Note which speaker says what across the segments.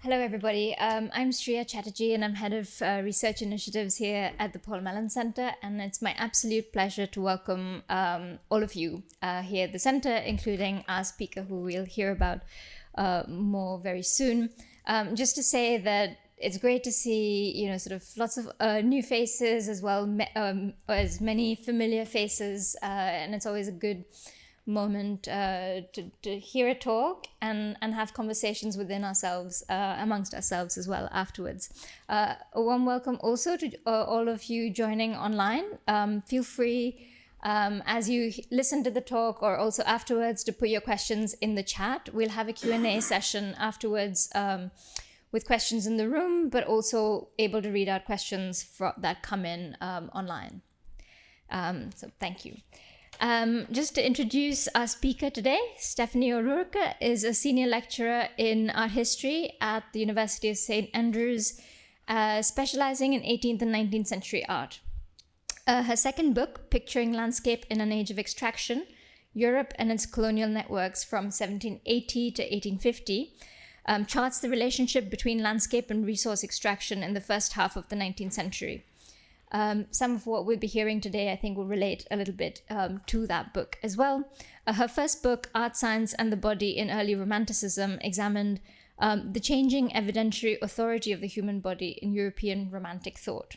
Speaker 1: Hello, everybody. I'm Shreya Chatterjee, and I'm head of research initiatives here at the Paul Mellon Center. And it's my absolute pleasure to welcome all of you here at the center, including our speaker, who we'll hear about more very soon. Just to say that it's great to see, sort of lots of new faces as well as many familiar faces, and it's always a good moment to hear a talk and have conversations within ourselves, amongst ourselves as well afterwards. A warm welcome also to all of you joining online. Feel free as you listen to the talk or also afterwards to put your questions in the chat. We'll have a Q&A session afterwards with questions in the room, but also able to read out questions that come in online. So thank you. Just to introduce our speaker today, Stephanie O'Rourke is a senior lecturer in art history at the University of St. Andrews, specializing in 18th and 19th century art. Her second book, Picturing Landscape in an Age of Extraction, Europe and its Colonial Networks from 1780 to 1850, charts the relationship between landscape and resource extraction in the first half of the 19th century. Some of what we'll be hearing today, I think, will relate a little bit to that book as well. Her first book, Art, Science and the Body in Early Romanticism, examined the changing evidentiary authority of the human body in European Romantic thought.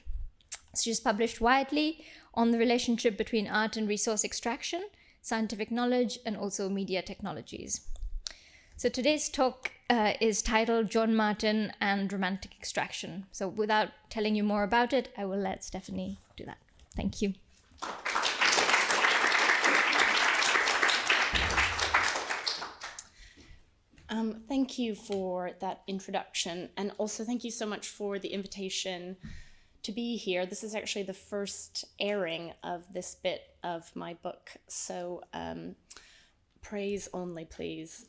Speaker 1: She's published widely on the relationship between art and resource extraction, scientific knowledge, and also media technologies. So today's talk is titled John Martin and Romantic Extraction. So without telling you more about it, I will let Stephanie do that. Thank you.
Speaker 2: Thank you for that introduction, and also thank you so much for the invitation to be here. This is actually the first airing of this bit of my book, so praise only, please.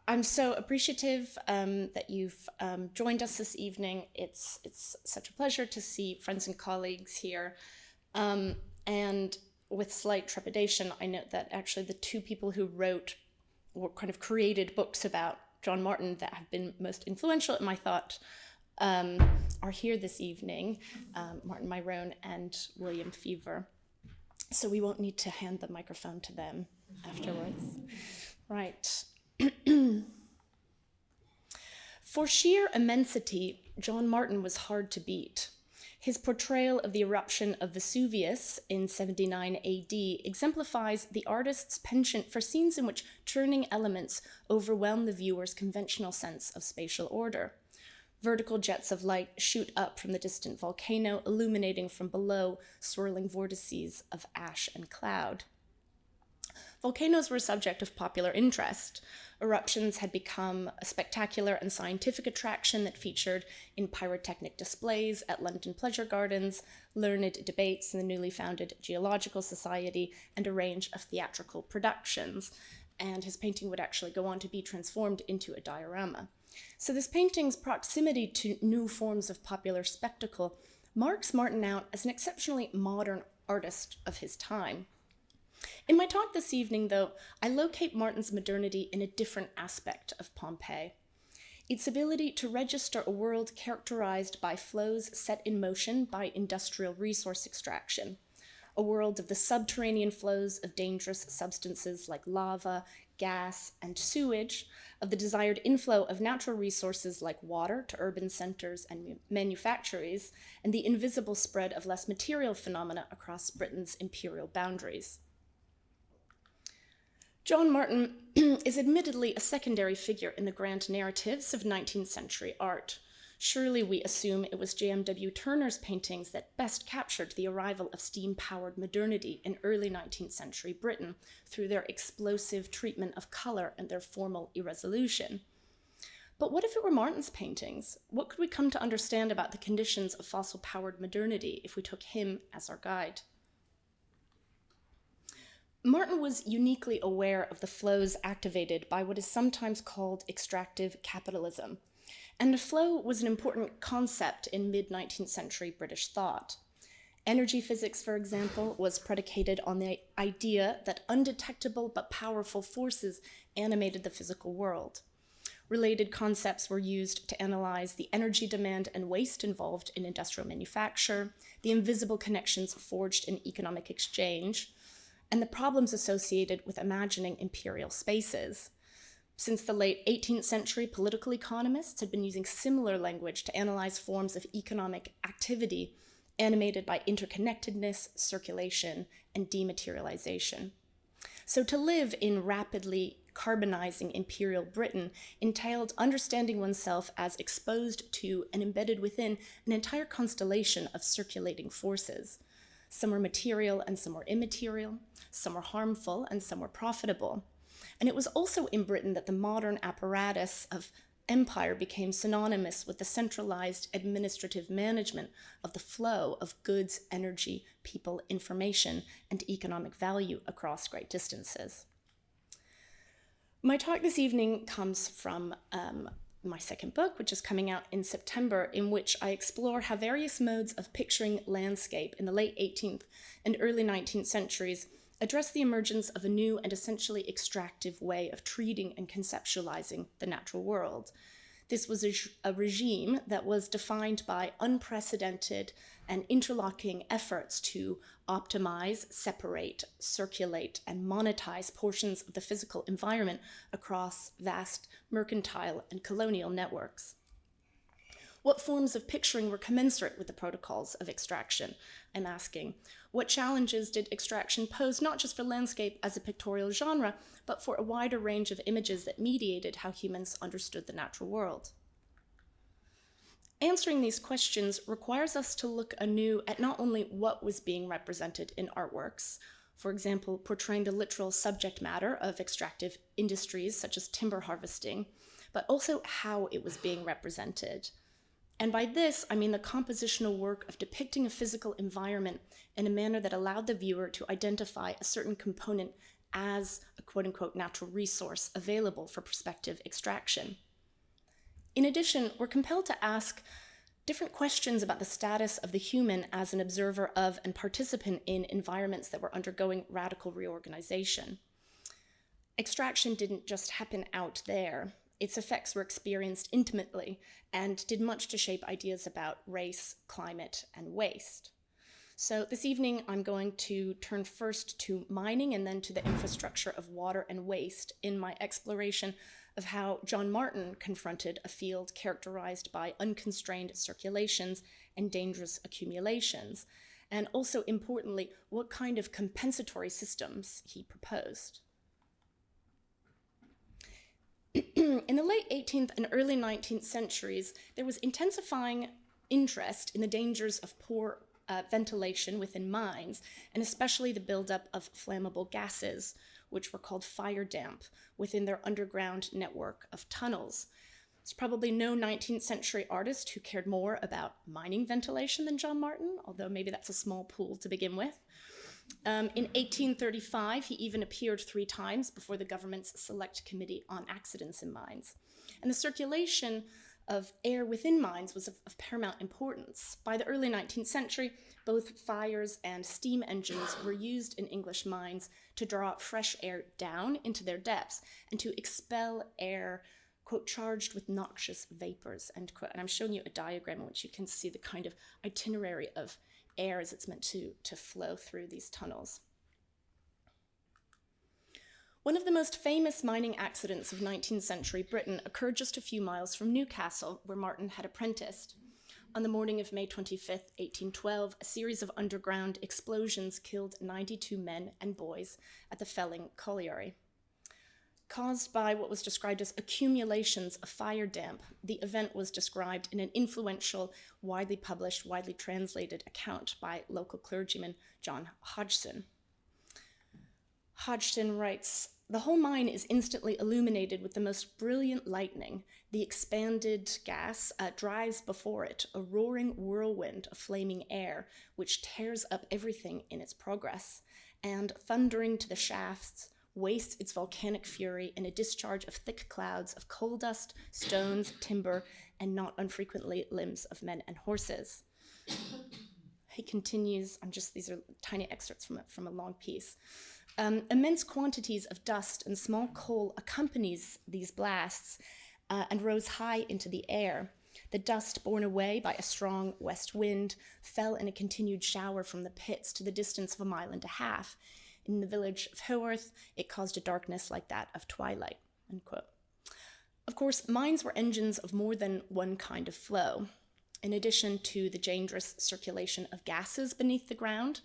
Speaker 2: I'm so appreciative that you've joined us this evening. It's such a pleasure to see friends and colleagues here. And with slight trepidation, I note that actually the two people who wrote or kind of created books about John Martin that have been most influential in my thought are here this evening, Martin Myrone and William Fever. So we won't need to hand the microphone to them afterwards. Right. For sheer immensity, John Martin was hard to beat. His portrayal of the eruption of Vesuvius in 79 AD exemplifies the artist's penchant for scenes in which churning elements overwhelm the viewer's conventional sense of spatial order. Vertical jets of light shoot up from the distant volcano, illuminating from below swirling vortices of ash and cloud. Volcanoes were a subject of popular interest. Eruptions had become a spectacular and scientific attraction that featured in pyrotechnic displays at London pleasure gardens, learned debates in the newly founded Geological Society, and a range of theatrical productions. And his painting would actually go on to be transformed into a diorama. So this painting's proximity to new forms of popular spectacle marks Martin out as an exceptionally modern artist of his time. In my talk this evening, though, I locate Martin's modernity in a different aspect of Pompeii. Its ability to register a world characterized by flows set in motion by industrial resource extraction, a world of the subterranean flows of dangerous substances like lava, gas, and sewage, of the desired inflow of natural resources like water to urban centers and manufactories, and the invisible spread of less material phenomena across Britain's imperial boundaries. John Martin is admittedly a secondary figure in the grand narratives of 19th century art. Surely we assume it was J.M.W. Turner's paintings that best captured the arrival of steam-powered modernity in early 19th century Britain through their explosive treatment of color and their formal irresolution. But what if it were Martin's paintings? What could we come to understand about the conditions of fossil-powered modernity if we took him as our guide? Martin was uniquely aware of the flows activated by what is sometimes called extractive capitalism, and the flow was an important concept in mid-19th century British thought. Energy physics, for example, was predicated on the idea that undetectable but powerful forces animated the physical world. Related concepts were used to analyze the energy demand and waste involved in industrial manufacture, the invisible connections forged in economic exchange, and the problems associated with imagining imperial spaces. Since the late 18th century, political economists had been using similar language to analyze forms of economic activity animated by interconnectedness, circulation, and dematerialization. So to live in rapidly carbonizing imperial Britain entailed understanding oneself as exposed to and embedded within an entire constellation of circulating forces. Some were material and some were immaterial, some were harmful and some were profitable. And it was also in Britain that the modern apparatus of empire became synonymous with the centralized administrative management of the flow of goods, energy, people, information, and economic value across great distances. My talk this evening comes from my second book, which is coming out in September, in which I explore how various modes of picturing landscape in the late 18th and early 19th centuries address the emergence of a new and essentially extractive way of treating and conceptualizing the natural world. This was a regime that was defined by unprecedented and interlocking efforts to optimize, separate, circulate, and monetize portions of the physical environment across vast mercantile and colonial networks. What forms of picturing were commensurate with the protocols of extraction? I'm asking. What challenges did extraction pose not just for landscape as a pictorial genre, but for a wider range of images that mediated how humans understood the natural world? Answering these questions requires us to look anew at not only what was being represented in artworks, for example, portraying the literal subject matter of extractive industries such as timber harvesting, but also how it was being represented. And by this, I mean the compositional work of depicting a physical environment in a manner that allowed the viewer to identify a certain component as a quote-unquote natural resource available for prospective extraction. In addition, we're compelled to ask different questions about the status of the human as an observer of and participant in environments that were undergoing radical reorganization. Extraction didn't just happen out there. Its effects were experienced intimately and did much to shape ideas about race, climate, and waste. So this evening, I'm going to turn first to mining and then to the infrastructure of water and waste in my exploration of how John Martin confronted a field characterized by unconstrained circulations and dangerous accumulations, and also importantly, what kind of compensatory systems he proposed. In the late 18th and early 19th centuries, there was intensifying interest in the dangers of poor ventilation within mines, and especially the buildup of flammable gases, which were called fire damp, within their underground network of tunnels. There's probably no 19th century artist who cared more about mining ventilation than John Martin, although maybe that's a small pool to begin with. In 1835, he even appeared 3 times before the government's Select Committee on Accidents in Mines. And the circulation of air within mines was of paramount importance. By the early 19th century, both fires and steam engines were used in English mines to draw fresh air down into their depths and to expel air, quote, charged with noxious vapors, end quote. And I'm showing you a diagram in which you can see the kind of itinerary of air as it's meant to flow through these tunnels. One of the most famous mining accidents of 19th century Britain occurred just a few miles from Newcastle, where Martin had apprenticed. On the morning of May 25th, 1812, a series of underground explosions killed 92 men and boys at the Felling Colliery. Caused by what was described as accumulations of fire damp, the event was described in an influential, widely published, widely translated account by local clergyman John Hodgson. Hodgson writes, "The whole mine is instantly illuminated with the most brilliant lightning. The expanded gas drives before it a roaring whirlwind of flaming air, which tears up everything in its progress, and thundering to the shafts, wastes its volcanic fury in a discharge of thick clouds of coal dust, stones, timber, and not unfrequently limbs of men and horses." He continues, these are tiny excerpts from a long piece. Immense quantities of dust and small coal accompanies these blasts, and rose high into the air. The dust borne away by a strong west wind fell in a continued shower from the pits to the distance of 1.5 miles. In the village of Haworth, it caused a darkness like that of twilight, end quote. Of course, mines were engines of more than one kind of flow. In addition to the dangerous circulation of gases beneath the ground,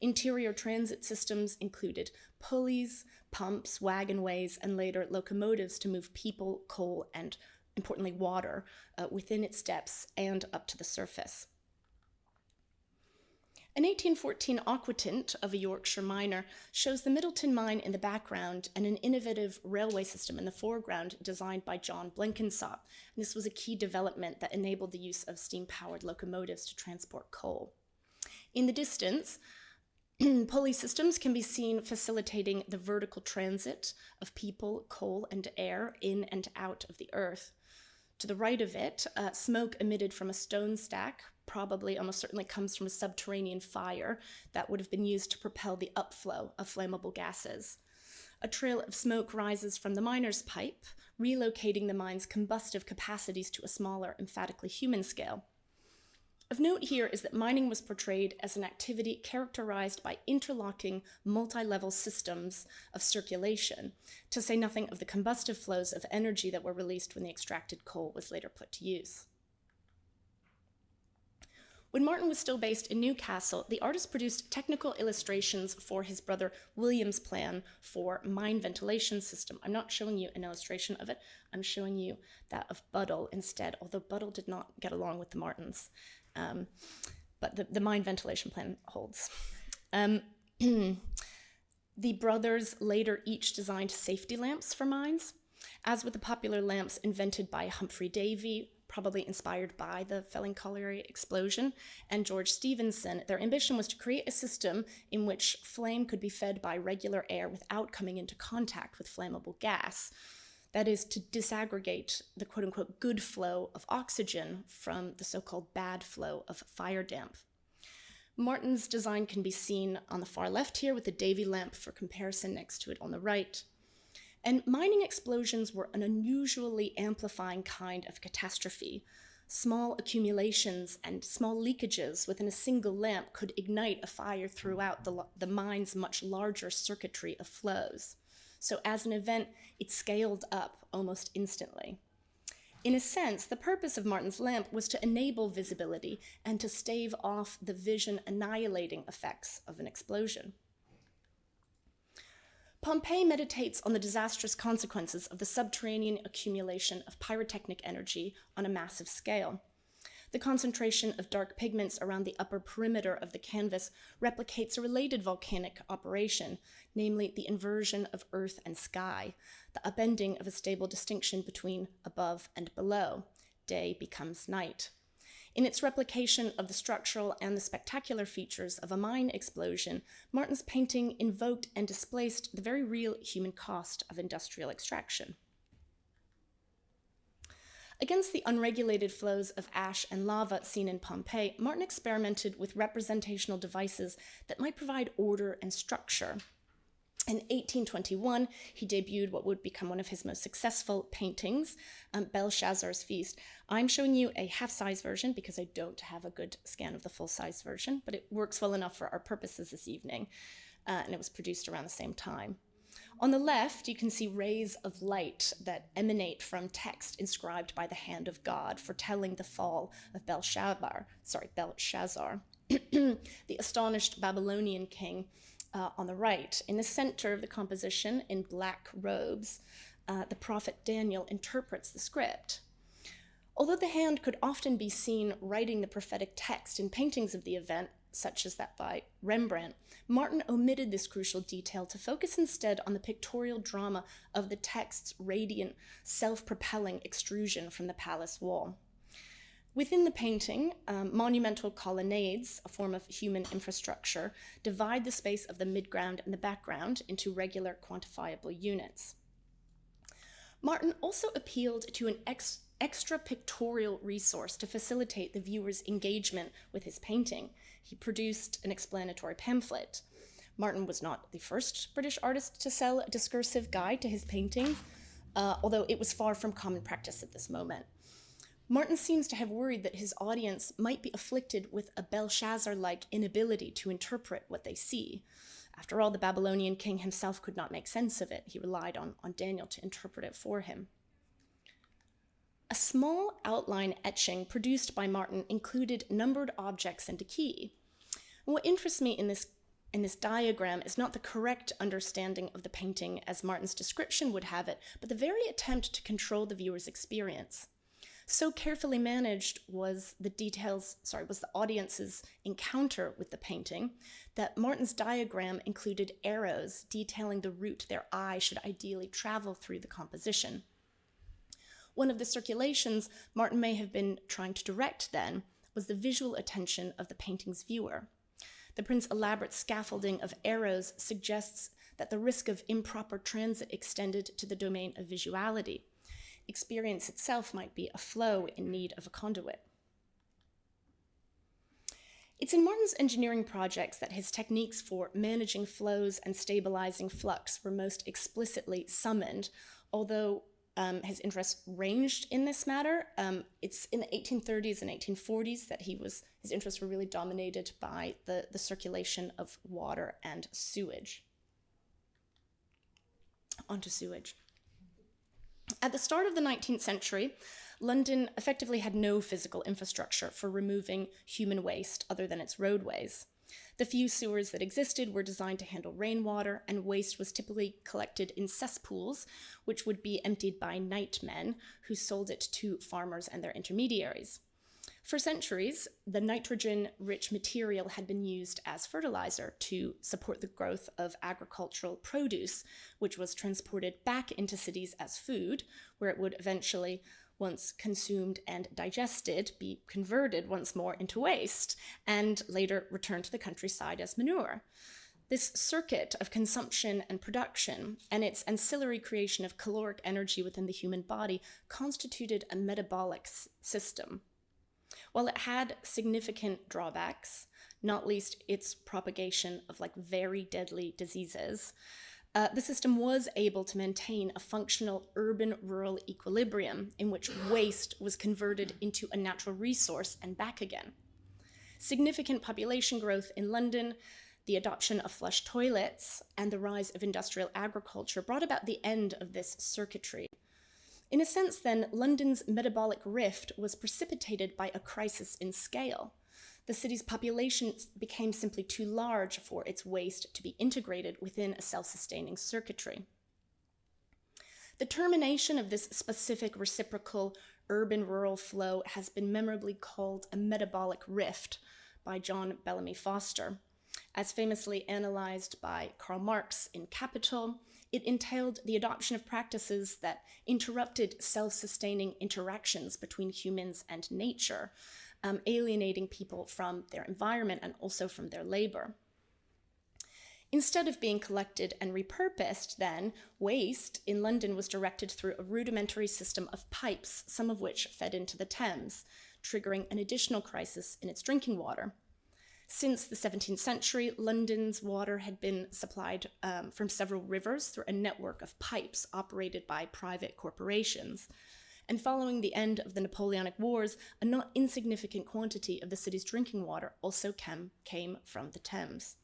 Speaker 2: interior transit systems included pulleys, pumps, wagonways, and later locomotives to move people, coal, and importantly water within its depths and up to the surface. An 1814 aquatint of a Yorkshire miner shows the Middleton mine in the background and an innovative railway system in the foreground designed by John Blenkinsop. And this was a key development that enabled the use of steam-powered locomotives to transport coal. In the distance, pulley systems can be seen facilitating the vertical transit of people, coal, and air in and out of the earth. To the right of it, smoke emitted from a stone stack probably almost certainly comes from a subterranean fire that would have been used to propel the upflow of flammable gases. A trail of smoke rises from the miner's pipe, relocating the mine's combustive capacities to a smaller, emphatically human scale. Of note here is that mining was portrayed as an activity characterized by interlocking multi-level systems of circulation, to say nothing of the combustive flows of energy that were released when the extracted coal was later put to use. When Martin was still based in Newcastle, the artist produced technical illustrations for his brother William's plan for mine ventilation system. I'm not showing you an illustration of it, I'm showing you that of Buddle instead, although Buddle did not get along with the Martins. But the mine ventilation plan holds. The brothers later each designed safety lamps for mines, as with the popular lamps invented by Humphrey Davy, probably inspired by the Felling Colliery explosion, and George Stephenson. Their ambition was to create a system in which flame could be fed by regular air without coming into contact with flammable gas. That is, to disaggregate the quote-unquote good flow of oxygen from the so-called bad flow of fire damp. Martin's design can be seen on the far left here with the Davy lamp for comparison next to it on the right. And mining explosions were an unusually amplifying kind of catastrophe. Small accumulations and small leakages within a single lamp could ignite a fire throughout the mine's much larger circuitry of flows. So as an event, it scaled up almost instantly. In a sense, the purpose of Martin's lamp was to enable visibility and to stave off the vision annihilating effects of an explosion. Pompeii meditates on the disastrous consequences of the subterranean accumulation of pyrotechnic energy on a massive scale. The concentration of dark pigments around the upper perimeter of the canvas replicates a related volcanic operation, namely the inversion of earth and sky, the upending of a stable distinction between above and below. Day becomes night. In its replication of the structural and the spectacular features of a mine explosion, Martin's painting invoked and displaced the very real human cost of industrial extraction. Against the unregulated flows of ash and lava seen in Pompeii, Martin experimented with representational devices that might provide order and structure. In 1821, he debuted what would become one of his most successful paintings, Belshazzar's Feast. I'm showing you a half-size version because I don't have a good scan of the full-size version, but it works well enough for our purposes this evening, and it was produced around the same time. On the left, you can see rays of light that emanate from text inscribed by the hand of God, foretelling the fall of Belshazzar, the astonished Babylonian king. On the right, in the center of the composition, in black robes, the prophet Daniel interprets the script. Although the hand could often be seen writing the prophetic text in paintings of the event, such as that by Rembrandt, Martin omitted this crucial detail to focus instead on the pictorial drama of the text's radiant, self-propelling extrusion from the palace wall. Within the painting, monumental colonnades, a form of human infrastructure, divide the space of the midground and the background into regular quantifiable units. Martin also appealed to an extra pictorial resource to facilitate the viewer's engagement with his painting. He produced an explanatory pamphlet. Martin was not the first British artist to sell a discursive guide to his paintings. although it was far from common practice at this moment. Martin seems to have worried that his audience might be afflicted with a Belshazzar-like inability to interpret what they see. After all, the Babylonian king himself could not make sense of it. He relied on Daniel to interpret it for him. A small outline etching produced by Martin included numbered objects and a key. And what interests me in this diagram is not the correct understanding of the painting as Martin's description would have it, but the very attempt to control the viewer's experience. So carefully managed was the audience's encounter with the painting that Martin's diagram included arrows detailing the route their eye should ideally travel through the composition. One of the circulations Martin may have been trying to direct then was the visual attention of the painting's viewer. The print's elaborate scaffolding of arrows suggests that the risk of improper transit extended to the domain of visuality. Experience itself might be a flow in need of a conduit. It's in Martin's engineering projects that his techniques for managing flows and stabilizing flux were most explicitly summoned, although his interests ranged in this matter. It's in the 1830s and 1840s that his interests were really dominated by the circulation of water and sewage. Onto sewage. At the start of the 19th century, London effectively had no physical infrastructure for removing human waste other than its roadways. The few sewers that existed were designed to handle rainwater, and waste was typically collected in cesspools, which would be emptied by nightmen who sold it to farmers and their intermediaries. For centuries, the nitrogen-rich material had been used as fertilizer to support the growth of agricultural produce, which was transported back into cities as food, where it would eventually, once consumed and digested, be converted once more into waste, and later returned to the countryside as manure. This circuit of consumption and production, and its ancillary creation of caloric energy within the human body, constituted a metabolic system. While it had significant drawbacks, not least its propagation of very deadly diseases, the system was able to maintain a functional urban-rural equilibrium in which waste was converted into a natural resource and back again. Significant population growth in London, the adoption of flush toilets, and the rise of industrial agriculture brought about the end of this circuitry. In a sense, then, London's metabolic rift was precipitated by a crisis in scale. The city's population became simply too large for its waste to be integrated within a self-sustaining circuitry. The termination of this specific reciprocal urban-rural flow has been memorably called a metabolic rift by John Bellamy Foster. As famously analyzed by Karl Marx in Capital, it entailed the adoption of practices that interrupted self-sustaining interactions between humans and nature, alienating people from their environment and also from their labor. Instead of being collected and repurposed, then, waste in London was directed through a rudimentary system of pipes, some of which fed into the Thames, triggering an additional crisis in its drinking water. Since the 17th century, London's water had been supplied from several rivers through a network of pipes operated by private corporations. And following the end of the Napoleonic Wars, a not insignificant quantity of the city's drinking water also came from the Thames.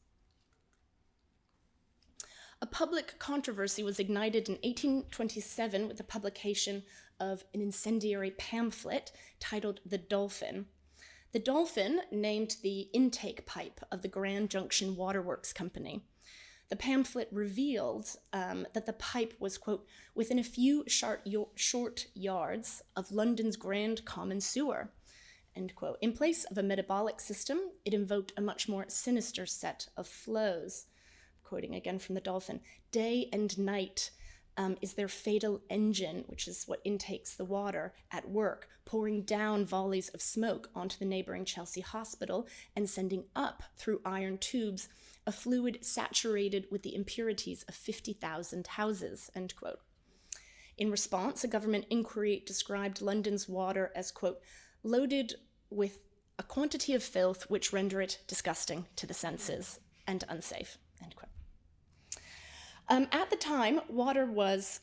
Speaker 2: A public controversy was ignited in 1827 with the publication of an incendiary pamphlet titled The Dolphin. The Dolphin named the intake pipe of the Grand Junction Waterworks Company. The pamphlet revealed that the pipe was, quote, within a few short yards of London's Grand Common Sewer, end quote. In place of a metabolic system, it invoked a much more sinister set of flows. Quoting again from the Dolphin, day and night is their fatal engine, which is what intakes the water, at work, pouring down volleys of smoke onto the neighboring Chelsea Hospital and sending up through iron tubes a fluid saturated with the impurities of 50,000 houses, end quote. In response, a government inquiry described London's water as, quote, loaded with a quantity of filth which render it disgusting to the senses and unsafe, end quote. At the time, water was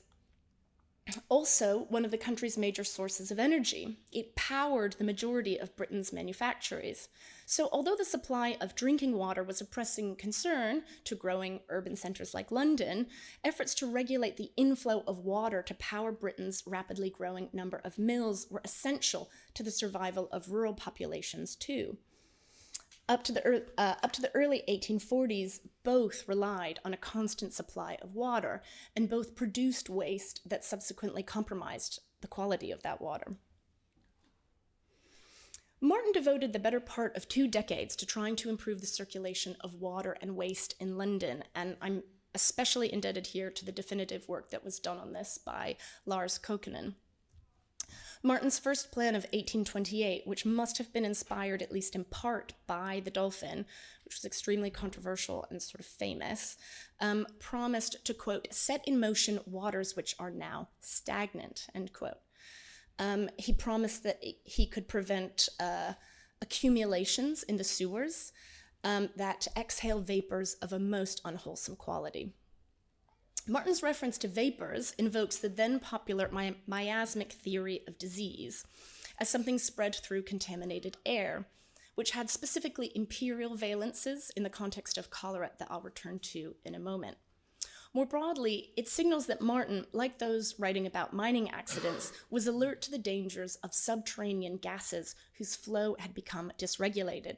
Speaker 2: also one of the country's major sources of energy. It powered the majority of Britain's manufactories. So although the supply of drinking water was a pressing concern to growing urban centres like London, efforts to regulate the inflow of water to power Britain's rapidly growing number of mills were essential to the survival of rural populations too. Up to the early 1840s, both relied on a constant supply of water, and both produced waste that subsequently compromised the quality of that water. Martin devoted the better part of 2 decades to trying to improve the circulation of water and waste in London, and I'm especially indebted here to the definitive work that was done on this by Lars Kokkonen. Martin's first plan of 1828, which must have been inspired at least in part by the dolphin, which was extremely controversial and sort of famous, promised to, quote, set in motion waters which are now stagnant, end quote. He promised that he could prevent accumulations in the sewers that exhale vapors of a most unwholesome quality. Martin's reference to vapors invokes the then popular miasmic theory of disease as something spread through contaminated air, which had specifically imperial valences in the context of cholera that I'll return to in a moment. More broadly, it signals that Martin, like those writing about mining accidents, was alert to the dangers of subterranean gases whose flow had become dysregulated.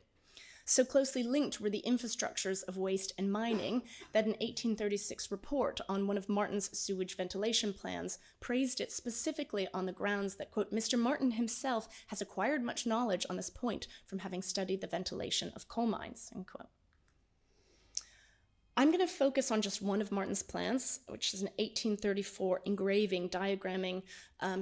Speaker 2: So closely linked were the infrastructures of waste and mining that an 1836 report on one of Martin's sewage ventilation plans praised it specifically on the grounds that, quote, Mr. Martin himself has acquired much knowledge on this point from having studied the ventilation of coal mines, end quote. I'm going to focus on just one of Martin's plans, which is an 1834 engraving diagramming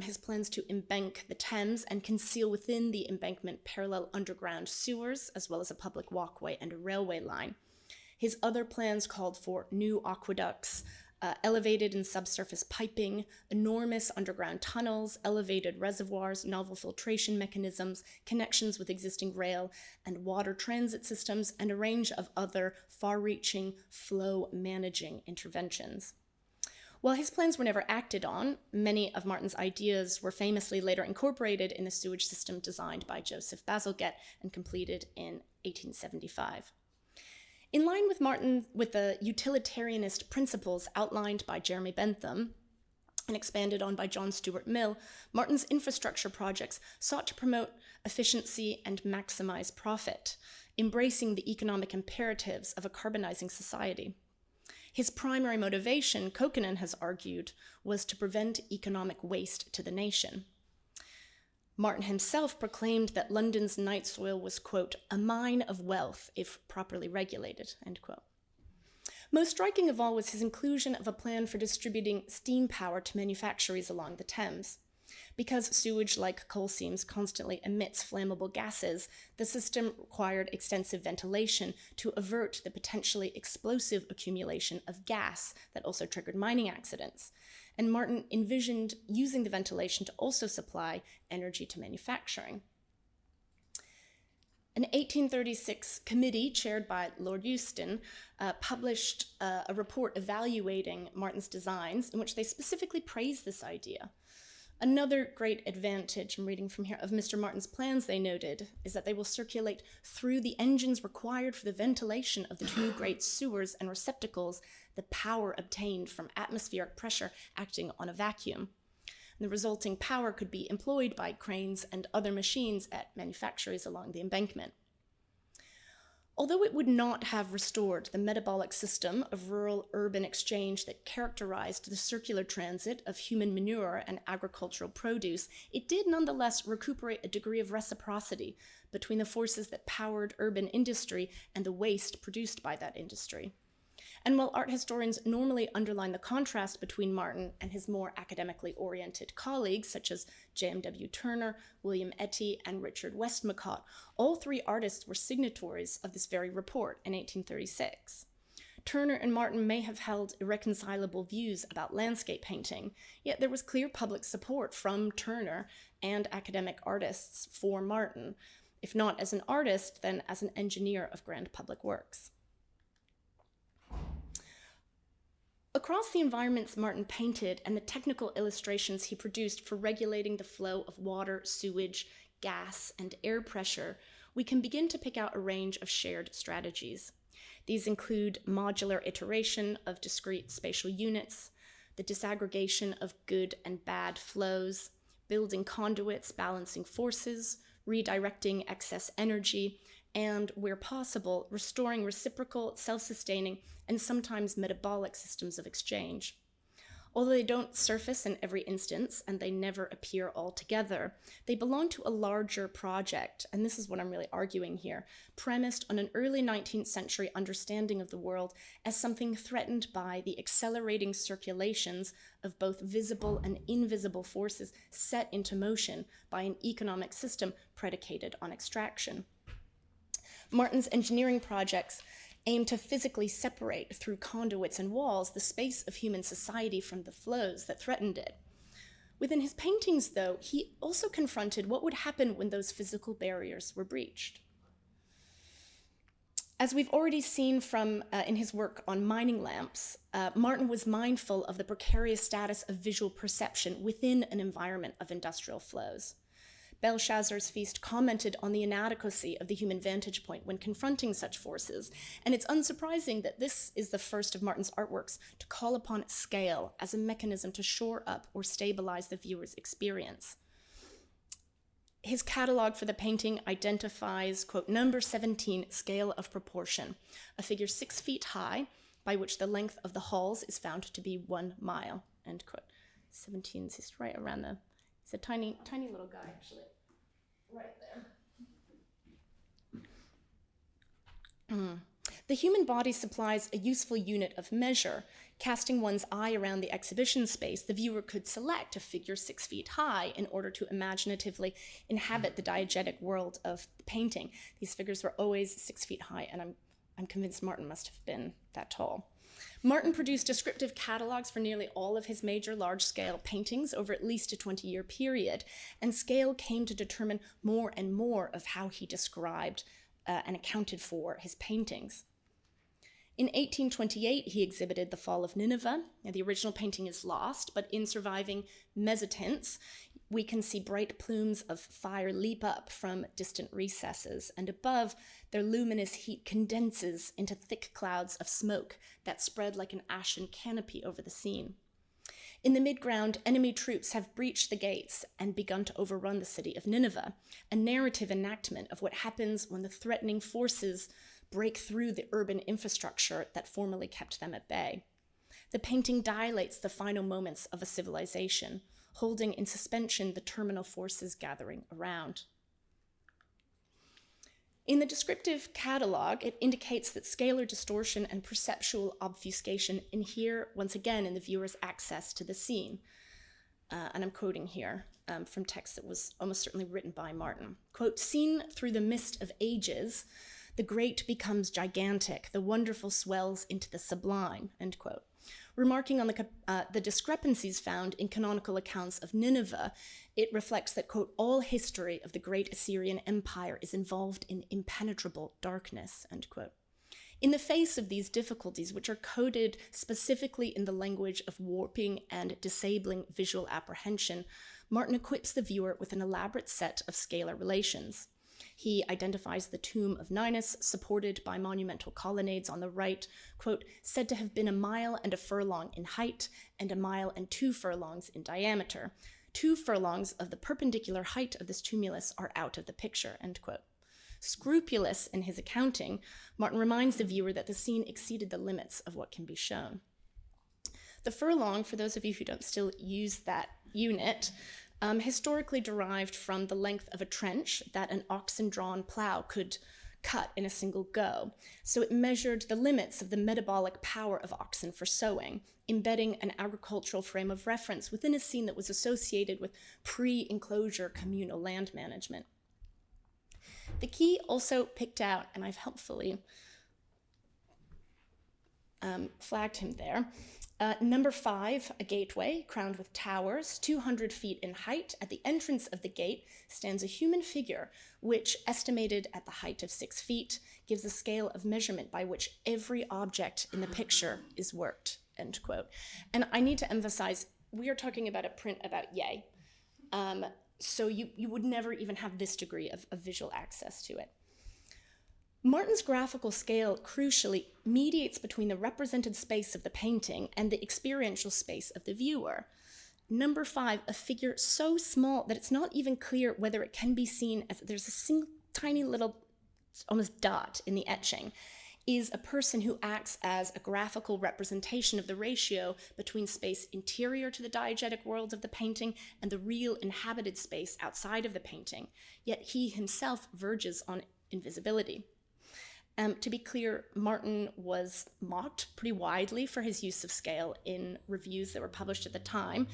Speaker 2: his plans to embank the Thames and conceal within the embankment parallel underground sewers, as well as a public walkway and a railway line. His other plans called for new aqueducts, elevated and subsurface piping, enormous underground tunnels, elevated reservoirs, novel filtration mechanisms, connections with existing rail and water transit systems, and a range of other far-reaching, flow-managing interventions. While his plans were never acted on, many of Martin's ideas were famously later incorporated in the sewage system designed by Joseph Bazalgette and completed in 1875. In line with the utilitarianist principles outlined by Jeremy Bentham and expanded on by John Stuart Mill, Martin's infrastructure projects sought to promote efficiency and maximize profit, embracing the economic imperatives of a carbonizing society. His primary motivation, Kokkonen has argued, was to prevent economic waste to the nation. Martin himself proclaimed that London's night soil was, quote, a mine of wealth if properly regulated, end quote. Most striking of all was his inclusion of a plan for distributing steam power to manufactories along the Thames. Because sewage, like coal seams, constantly emits flammable gases, the system required extensive ventilation to avert the potentially explosive accumulation of gas that also triggered mining accidents. And Martin envisioned using the ventilation to also supply energy to manufacturing. An 1836 committee chaired by Lord Euston published a report evaluating Martin's designs in which they specifically praised this idea. Another great advantage, I'm reading from here, of Mr. Martin's plans, they noted, is that they will circulate through the engines required for the ventilation of the two great sewers and receptacles the power obtained from atmospheric pressure acting on a vacuum. And the resulting power could be employed by cranes and other machines at manufactories along the embankment. Although it would not have restored the metabolic system of rural-urban exchange that characterized the circular transit of human manure and agricultural produce, it did nonetheless recuperate a degree of reciprocity between the forces that powered urban industry and the waste produced by that industry. And while art historians normally underline the contrast between Martin and his more academically oriented colleagues, such as J.M.W. Turner, William Etty, and Richard Westmacott, all three artists were signatories of this very report in 1836. Turner and Martin may have held irreconcilable views about landscape painting, yet there was clear public support from Turner and academic artists for Martin, if not as an artist, then as an engineer of grand public works. Across the environments Martin painted and the technical illustrations he produced for regulating the flow of water, sewage, gas, and air pressure, we can begin to pick out a range of shared strategies. These include modular iteration of discrete spatial units, the disaggregation of good and bad flows, building conduits, balancing forces, redirecting excess energy, and, where possible, restoring reciprocal, self-sustaining, and sometimes metabolic systems of exchange. Although they don't surface in every instance, and they never appear all together, they belong to a larger project, and this is what I'm really arguing here, premised on an early 19th century understanding of the world as something threatened by the accelerating circulations of both visible and invisible forces set into motion by an economic system predicated on extraction. Martin's engineering projects aim to physically separate through conduits and walls the space of human society from the flows that threatened it. Within his paintings, though, he also confronted what would happen when those physical barriers were breached. As we've already seen from in his work on mining lamps, Martin was mindful of the precarious status of visual perception within an environment of industrial flows. Belshazzar's Feast commented on the inadequacy of the human vantage point when confronting such forces, and it's unsurprising that this is the first of Martin's artworks to call upon scale as a mechanism to shore up or stabilize the viewer's experience. His catalog for the painting identifies, quote, number 17, scale of proportion, a figure 6 feet high, by which the length of the halls is found to be 1 mile, end quote. 17 is just right around the, it's a tiny, tiny little guy, actually, right there. The human body supplies a useful unit of measure. Casting one's eye around the exhibition space, the viewer could select a figure 6 feet high in order to imaginatively inhabit the diegetic world of the painting. These figures were always 6 feet high, and I'm convinced Martin must have been that tall. Martin produced descriptive catalogs for nearly all of his major large-scale paintings over at least a 20-year period, and scale came to determine more and more of how he described and accounted for his paintings. In 1828, he exhibited The Fall of Nineveh. Now, the original painting is lost, but in surviving mezzotints, we can see bright plumes of fire leap up from distant recesses, and above, their luminous heat condenses into thick clouds of smoke that spread like an ashen canopy over the scene. In the midground, enemy troops have breached the gates and begun to overrun the city of Nineveh, a narrative enactment of what happens when the threatening forces break through the urban infrastructure that formerly kept them at bay. The painting dilates the final moments of a civilization, holding in suspension the terminal forces gathering around. In the descriptive catalog, it indicates that scalar distortion and perceptual obfuscation inhere once again in the viewer's access to the scene. And I'm quoting here from text that was almost certainly written by Martin. Quote, "Seen through the mist of ages, the great becomes gigantic, the wonderful swells into the sublime," end quote. Remarking on the discrepancies found in canonical accounts of Nineveh, it reflects that, quote, "all history of the great Assyrian Empire is involved in impenetrable darkness," end quote. In the face of these difficulties, which are coded specifically in the language of warping and disabling visual apprehension, Martin equips the viewer with an elaborate set of scalar relations. He identifies the tomb of Ninus, supported by monumental colonnades on the right, quote, "said to have been 1 mile and a furlong in height and 1 mile and 2 furlongs in diameter. 2 furlongs of the perpendicular height of this tumulus are out of the picture," end quote. Scrupulous in his accounting, Martin reminds the viewer that the scene exceeded the limits of what can be shown. The furlong, for those of you who don't still use that unit, historically derived from the length of a trench that an oxen-drawn plow could cut in a single go. So it measured the limits of the metabolic power of oxen for sowing, embedding an agricultural frame of reference within a scene that was associated with pre-enclosure communal land management. The key also picked out, and I've helpfully flagged him there, number 5, a gateway crowned with towers, 200 feet in height. At the entrance of the gate stands a human figure, which, estimated at the height of 6 feet, gives a scale of measurement by which every object in the picture is worked, end quote. And I need to emphasize, we are talking about a print about Ye. So you would never even have this degree of visual access to it. Martin's graphical scale, crucially, mediates between the represented space of the painting and the experiential space of the viewer. Number 5, a figure so small that it's not even clear whether it can be seen as there's a single tiny little almost dot in the etching, is a person who acts as a graphical representation of the ratio between space interior to the diegetic world of the painting and the real inhabited space outside of the painting, yet he himself verges on invisibility. To be clear, Martin was mocked pretty widely for his use of scale in reviews that were published at the time.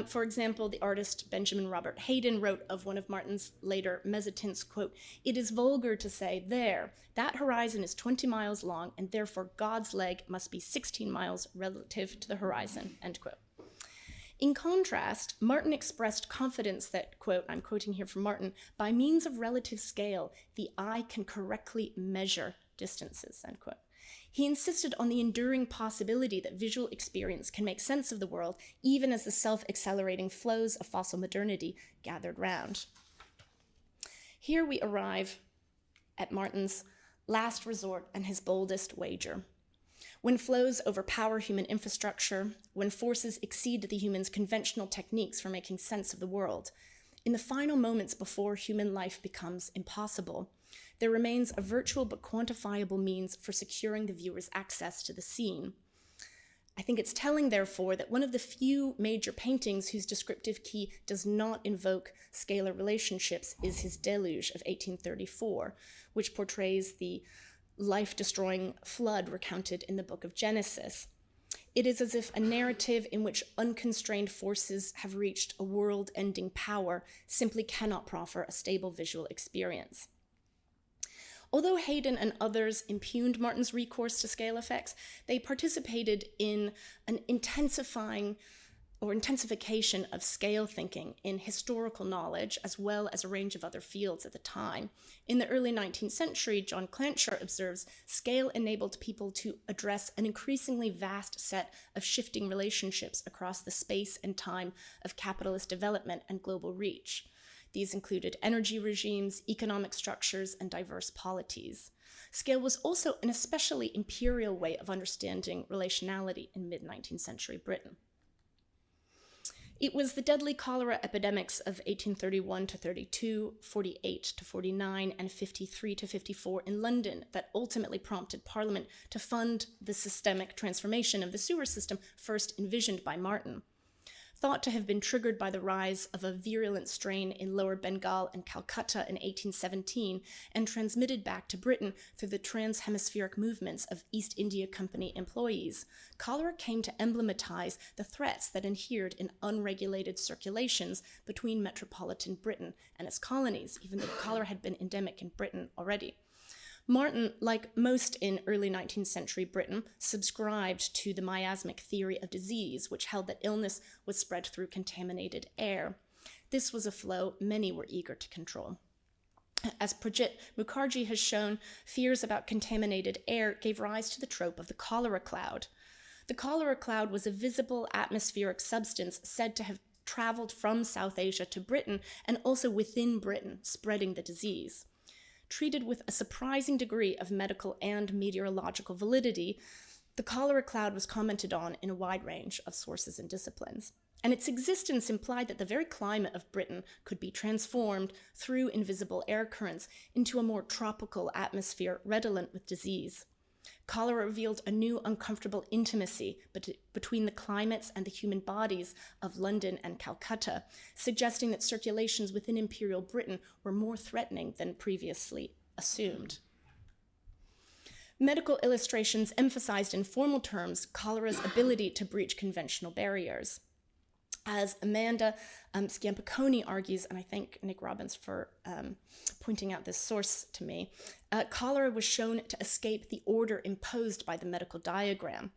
Speaker 2: For example, the artist Benjamin Robert Hayden wrote of one of Martin's later mezzotints, quote, "It is vulgar to say, there, that horizon is 20 miles long, and therefore God's leg must be 16 miles relative to the horizon," end quote. In contrast, Martin expressed confidence that, quote, I'm quoting here from Martin, "by means of relative scale, the eye can correctly measure distances," end quote. He insisted on the enduring possibility that visual experience can make sense of the world, even as the self-accelerating flows of fossil modernity gathered round. Here we arrive at Martin's last resort and his boldest wager. When flows overpower human infrastructure, when forces exceed the human's conventional techniques for making sense of the world, in the final moments before human life becomes impossible, there remains a virtual but quantifiable means for securing the viewer's access to the scene. I think it's telling, therefore, that one of the few major paintings whose descriptive key does not invoke scalar relationships is his Deluge of 1834, which portrays the life-destroying flood recounted in the book of Genesis. It is as if a narrative in which unconstrained forces have reached a world-ending power simply cannot proffer a stable visual experience. Although Hayden and others impugned Martin's recourse to scale effects, they participated in an intensification of scale thinking in historical knowledge, as well as a range of other fields at the time. In the early 19th century, John Clancharlie observes, scale enabled people to address an increasingly vast set of shifting relationships across the space and time of capitalist development and global reach. These included energy regimes, economic structures, and diverse polities. Scale was also an especially imperial way of understanding relationality in mid-19th century Britain. It was the deadly cholera epidemics of 1831 to 32, 48 to 49, and 53 to 54 in London that ultimately prompted Parliament to fund the systemic transformation of the sewer system first envisioned by Martin. Thought to have been triggered by the rise of a virulent strain in Lower Bengal and Calcutta in 1817 and transmitted back to Britain through the trans-hemispheric movements of East India Company employees, cholera came to emblematize the threats that adhered in unregulated circulations between metropolitan Britain and its colonies, even though cholera had been endemic in Britain already. Martin, like most in early 19th century Britain, subscribed to the miasmic theory of disease, which held that illness was spread through contaminated air. This was a flow many were eager to control. As Prajit Mukherjee has shown, fears about contaminated air gave rise to the trope of the cholera cloud. The cholera cloud was a visible atmospheric substance said to have traveled from South Asia to Britain and also within Britain, spreading the disease. Treated with a surprising degree of medical and meteorological validity, the cholera cloud was commented on in a wide range of sources and disciplines. And its existence implied that the very climate of Britain could be transformed through invisible air currents into a more tropical atmosphere redolent with disease. Cholera revealed a new uncomfortable intimacy between the climates and the human bodies of London and Calcutta, suggesting that circulations within imperial Britain were more threatening than previously assumed. Medical illustrations emphasized in formal terms cholera's ability to breach conventional barriers. As Amanda Sciampiconi argues, and I thank Nick Robbins for pointing out this source to me, cholera was shown to escape the order imposed by the medical diagram.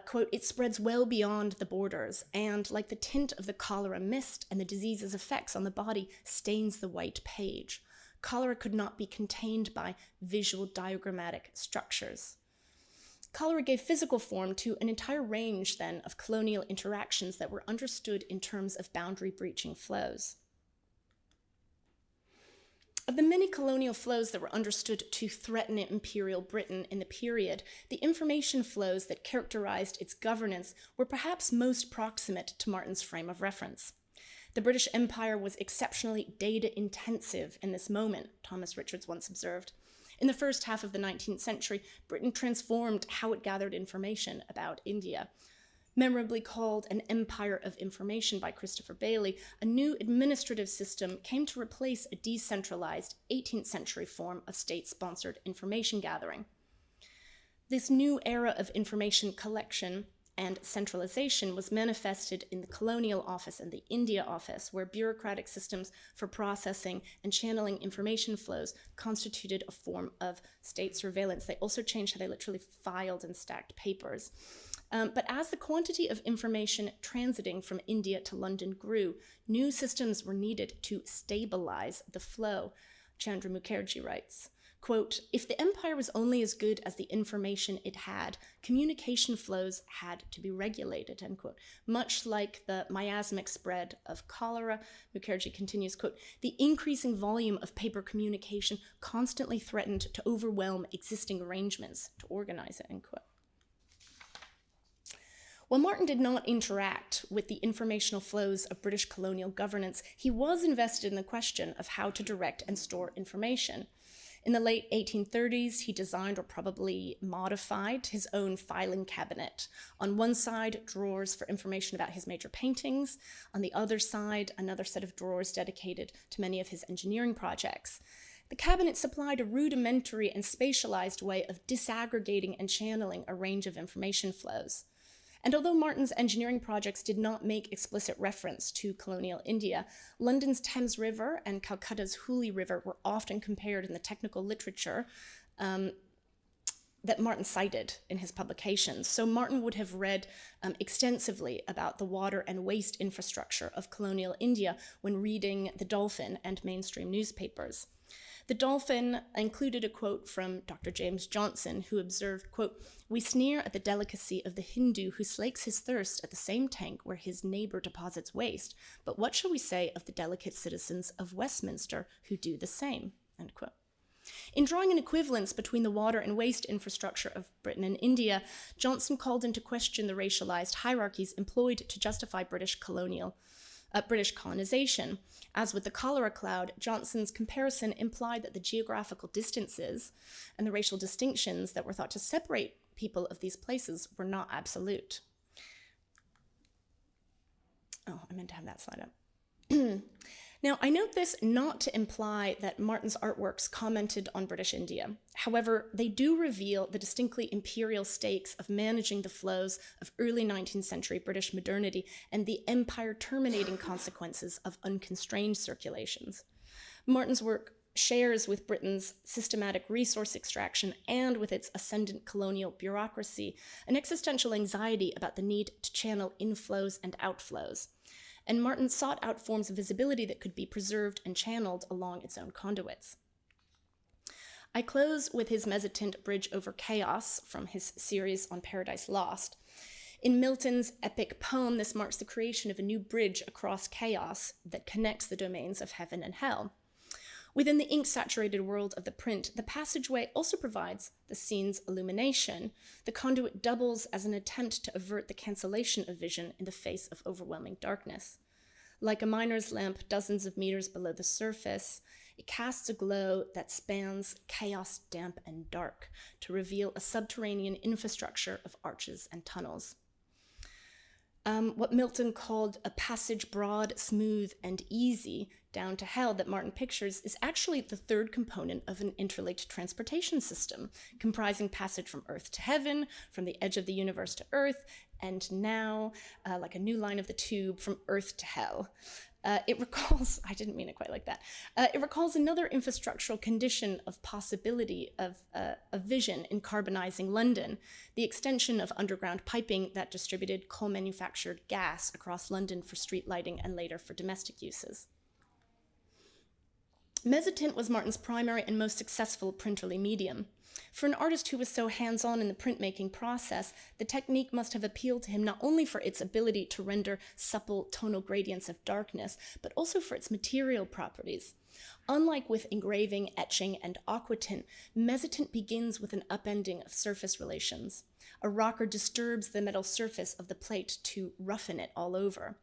Speaker 2: Quote, "It spreads well beyond the borders, and like the tint of the cholera mist and the disease's effects on the body stains the white page. Cholera could not be contained by visual diagrammatic structures." Cholera gave physical form to an entire range, then, of colonial interactions that were understood in terms of boundary-breaching flows. Of the many colonial flows that were understood to threaten imperial Britain in the period, the information flows that characterized its governance were perhaps most proximate to Martin's frame of reference. The British Empire was exceptionally data-intensive in this moment, Thomas Richards once observed. In the first half of the 19th century, Britain transformed how it gathered information about India. Memorably called an empire of information by Christopher Bailey, a new administrative system came to replace a decentralized 18th century form of state-sponsored information gathering. This new era of information collection and centralization was manifested in the Colonial Office and the India Office, where bureaucratic systems for processing and channeling information flows constituted a form of state surveillance. They also changed how they literally filed and stacked papers. But as the quantity of information transiting from India to London grew, new systems were needed to stabilize the flow. Chandra Mukherjee writes, quote, "If the empire was only as good as the information it had, communication flows had to be regulated," end quote. Much like the miasmic spread of cholera, Mukherjee continues, quote, "The increasing volume of paper communication constantly threatened to overwhelm existing arrangements to organize it," end quote. While Martin did not interact with the informational flows of British colonial governance, he was invested in the question of how to direct and store information. In the late 1830s, he designed or probably modified his own filing cabinet. On one side, drawers for information about his major paintings. On the other side, another set of drawers dedicated to many of his engineering projects. The cabinet supplied a rudimentary and spatialized way of disaggregating and channeling a range of information flows. And although Martin's engineering projects did not make explicit reference to colonial India, London's Thames River and Calcutta's Hooghly River were often compared in the technical literature that Martin cited in his publications. So Martin would have read extensively about the water and waste infrastructure of colonial India when reading The Dolphin and mainstream newspapers. The Dolphin included a quote from Dr. James Johnson, who observed, quote, "We sneer at the delicacy of the Hindu who slakes his thirst at the same tank where his neighbor deposits waste, but what shall we say of the delicate citizens of Westminster who do the same," end quote. In drawing an equivalence between the water and waste infrastructure of Britain and India, Johnson called into question the racialized hierarchies employed to justify British colonization. As with the cholera cloud, Johnson's comparison implied that the geographical distances and the racial distinctions that were thought to separate people of these places were not absolute. Oh, I meant to have that slide up. Now, I note this not to imply that Martin's artworks commented on British India. However, they do reveal the distinctly imperial stakes of managing the flows of early 19th century British modernity and the empire-terminating consequences of unconstrained circulations. Martin's work shares with Britain's systematic resource extraction and with its ascendant colonial bureaucracy an existential anxiety about the need to channel inflows and outflows. And Martin sought out forms of visibility that could be preserved and channeled along its own conduits. I close with his mezzotint Bridge over Chaos from his series on Paradise Lost. In Milton's epic poem, this marks the creation of a new bridge across chaos that connects the domains of heaven and hell. Within the ink-saturated world of the print, the passageway also provides the scene's illumination. The conduit doubles as an attempt to avert the cancellation of vision in the face of overwhelming darkness. Like a miner's lamp dozens of meters below the surface, it casts a glow that spans chaos, damp, and dark to reveal a subterranean infrastructure of arches and tunnels. What Milton called a passage broad, smooth, and easy down to hell that Martin pictures is actually the third component of an interlinked transportation system, comprising passage from earth to heaven, from the edge of the universe to earth, and now, like a new line of the tube, from earth to hell. It recalls, I didn't mean it quite like that, it recalls another infrastructural condition of possibility of a vision in carbonising London, the extension of underground piping that distributed coal-manufactured gas across London for street lighting and later for domestic uses. Mezzotint was Martin's primary and most successful printerly medium. For an artist who was so hands-on in the printmaking process, the technique must have appealed to him not only for its ability to render supple tonal gradients of darkness, but also for its material properties. Unlike with engraving, etching, and aquatint, mezzotint begins with an upending of surface relations. A rocker disturbs the metal surface of the plate to roughen it all over.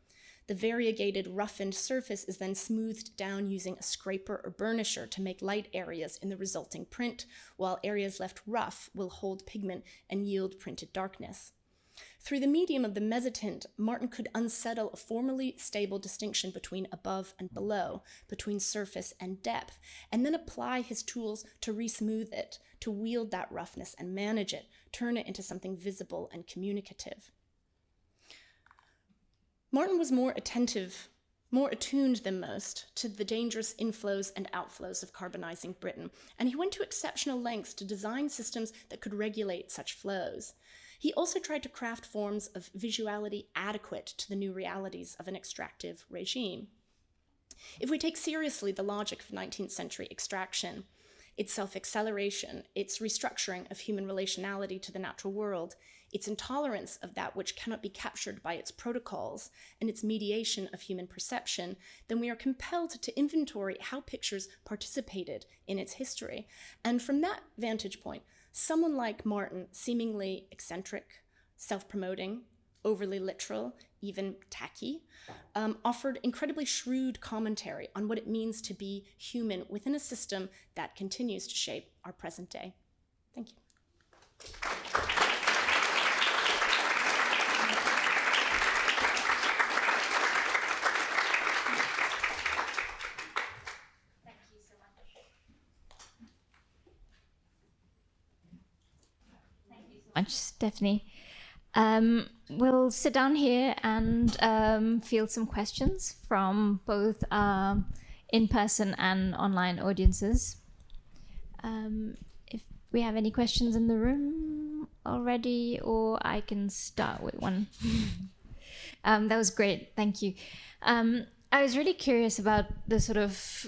Speaker 2: The variegated, roughened surface is then smoothed down using a scraper or burnisher to make light areas in the resulting print, while areas left rough will hold pigment and yield printed darkness. Through the medium of the mezzotint, Martin could unsettle a formally stable distinction between above and below, between surface and depth, and then apply his tools to re-smooth it, to wield that roughness and manage it, turn it into something visible and communicative. Martin was more attuned than most to the dangerous inflows and outflows of carbonizing Britain, and he went to exceptional lengths to design systems that could regulate such flows. He also tried to craft forms of visuality adequate to the new realities of an extractive regime. If we take seriously the logic of 19th century extraction, its self-acceleration, its restructuring of human relationality to the natural world, its intolerance of that which cannot be captured by its protocols, and its mediation of human perception, then we are compelled to inventory how pictures participated in its history. And from that vantage point, someone like Martin, seemingly eccentric, self-promoting, overly literal, even tacky, offered incredibly shrewd commentary on what it means to be human within a system that continues to shape our present day. Thank you.
Speaker 1: Much, Stephanie. We'll sit down here and field some questions from both in-person and online audiences. If we have any questions in the room already, or I can start with one. That was great, thank you. I was really curious about the sort of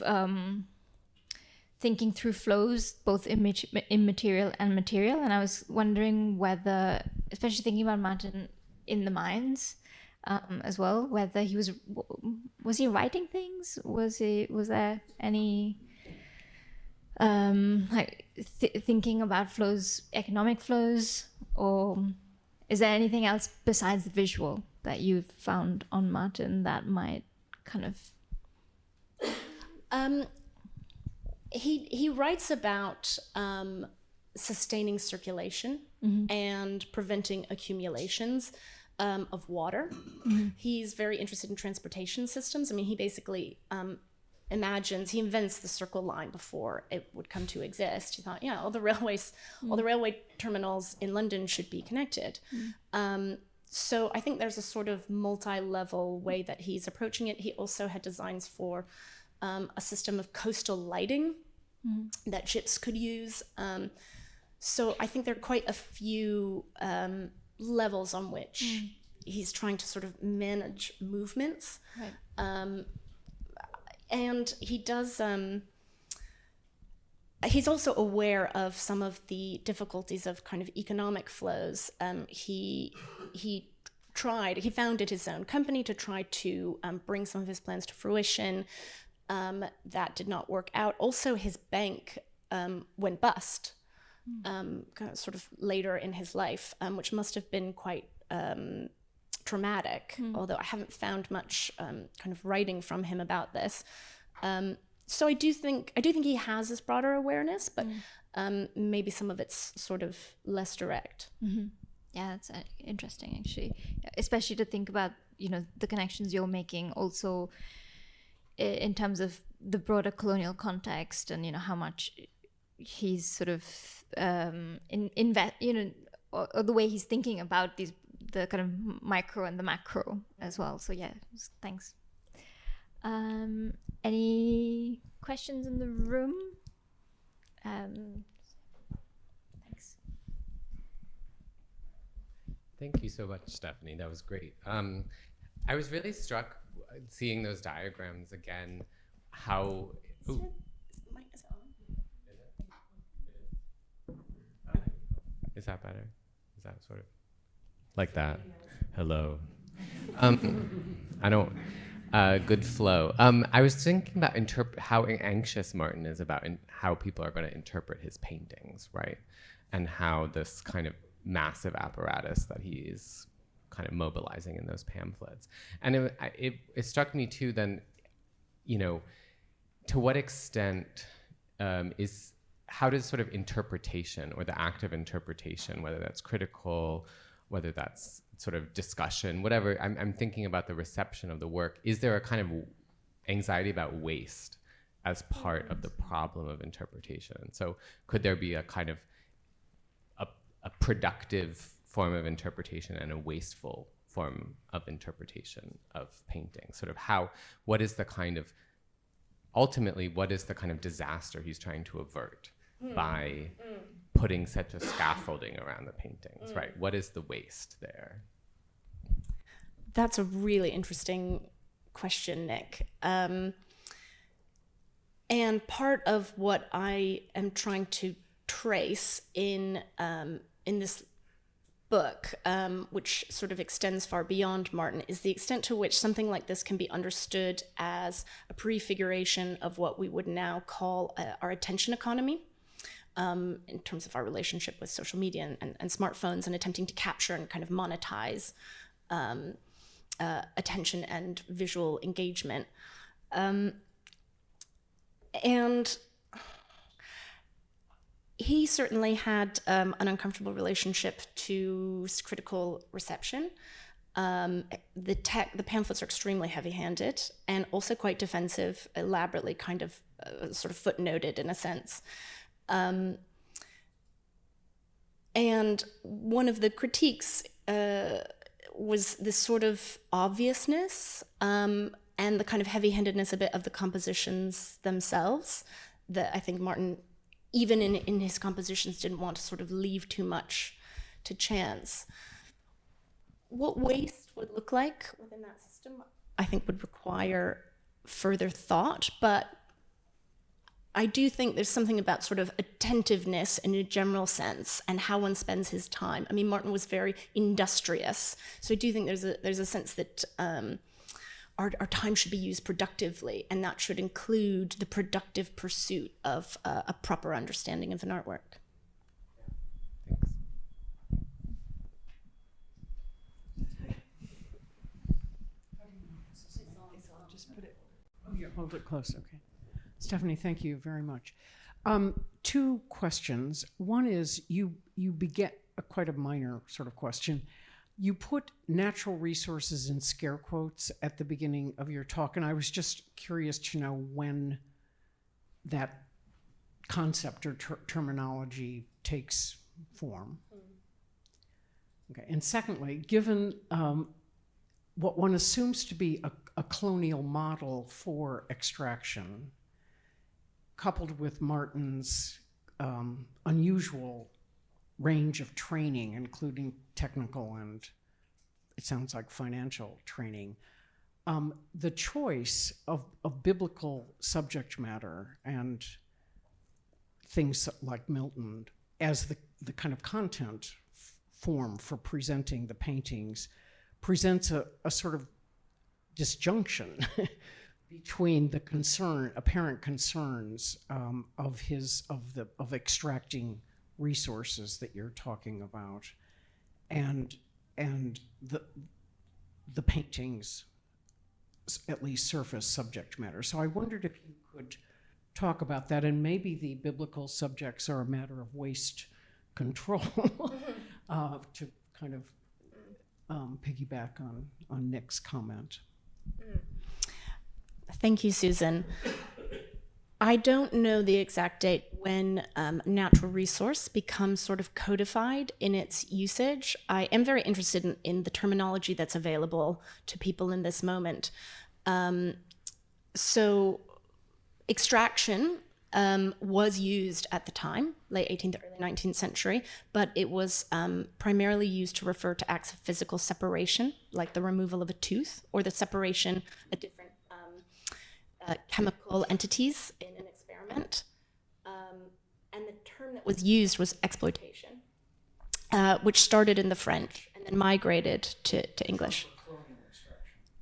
Speaker 1: thinking through flows, both immaterial and material. And I was wondering whether, especially thinking about Martin in the mines as well, whether he was he writing things? Was there any thinking about flows, economic flows, or is there anything else besides the visual that you've found on Martin that might kind of...
Speaker 2: He writes about sustaining circulation and preventing accumulations of water. He's very interested in transportation systems. I mean, he basically he invents the Circle Line before it would come to exist. He thought, yeah, all the railway terminals in London should be connected. So I think there's a sort of multi-level way that he's approaching it. He also had designs for a system of coastal lighting that ships could use. So I think there are quite a few levels on which he's trying to sort of manage movements. Right. And he does, he's also aware of some of the difficulties of kind of economic flows. He founded his own company to try to bring some of his plans to fruition. That did not work out. Also, his bank went bust kind of sort of later in his life, which must have been quite traumatic, although I haven't found much kind of writing from him about this. So I do think he has this broader awareness, but maybe some of it's sort of less direct.
Speaker 1: Yeah, that's interesting, actually, especially to think about, the connections you're making also in terms of the broader colonial context, and how much he's sort of or the way he's thinking about the kind of micro and the macro as well. So yeah, thanks. Any questions in the room? Thanks.
Speaker 3: Thank you so much, Stephanie. That was great. I was really struck seeing those diagrams again, how... Is that better? Is that sort of like that? Hello. I don't. Good flow. I was thinking about how anxious Martin is about how people are going to interpret his paintings, right? And how this kind of massive apparatus that he is kind of mobilizing in those pamphlets. And it struck me too then, you know, to what extent how does sort of interpretation or the act of interpretation, whether that's critical, whether that's sort of discussion, whatever, I'm thinking about the reception of the work. Is there a kind of anxiety about waste as part of the problem of interpretation? So could there be a kind of a productive form of interpretation and a wasteful form of interpretation of painting? Sort of ultimately, what is the kind of disaster he's trying to avert by putting such a scaffolding around the paintings, right? What is the waste there?
Speaker 2: That's a really interesting question, Nick. And part of what I am trying to trace in this book, which sort of extends far beyond Martin, is the extent to which something like this can be understood as a prefiguration of what we would now call our attention economy, in terms of our relationship with social media and smartphones, and attempting to capture and kind of monetize attention and visual engagement. And he certainly had an uncomfortable relationship to critical reception. The pamphlets are extremely heavy-handed and also quite defensive, elaborately kind of sort of footnoted in a sense. And one of the critiques was this sort of obviousness and the kind of heavy-handedness a bit of the compositions themselves, that I think Martin, even in his compositions, didn't want to sort of leave too much to chance. What waste would look like within that system, I think, would require further thought, but I do think there's something about sort of attentiveness in a general sense and how one spends his time. I mean, Martin was very industrious, so I do think there's a sense that our time should be used productively, and that should include the productive pursuit of a proper understanding of an artwork.
Speaker 4: Hold it close, okay. Stephanie, thank you very much. Two questions. One is you beget quite a minor sort of question. You put natural resources in scare quotes at the beginning of your talk, and I was just curious to know when that concept or terminology takes form. Okay, and secondly, given what one assumes to be a colonial model for extraction, coupled with Martin's unusual range of training, including technical and, it sounds like, financial training, the choice of biblical subject matter and things like Milton as the kind of content form for presenting the paintings presents a sort of disjunction between the apparent concerns of extracting resources that you're talking about, and the painting's, at least surface subject matter. So I wondered if you could talk about that, and maybe the biblical subjects are a matter of waste control to kind of piggyback on Nick's comment.
Speaker 2: Thank you, Susan. I don't know the exact date when natural resource becomes sort of codified in its usage. I am very interested in the terminology that's available to people in this moment. So extraction was used at the time, late 18th, early 19th century, but it was primarily used to refer to acts of physical separation, like the removal of a tooth or the separation of different chemical entities in an experiment. And the term that was used was exploitation. which started in the French and then migrated to English.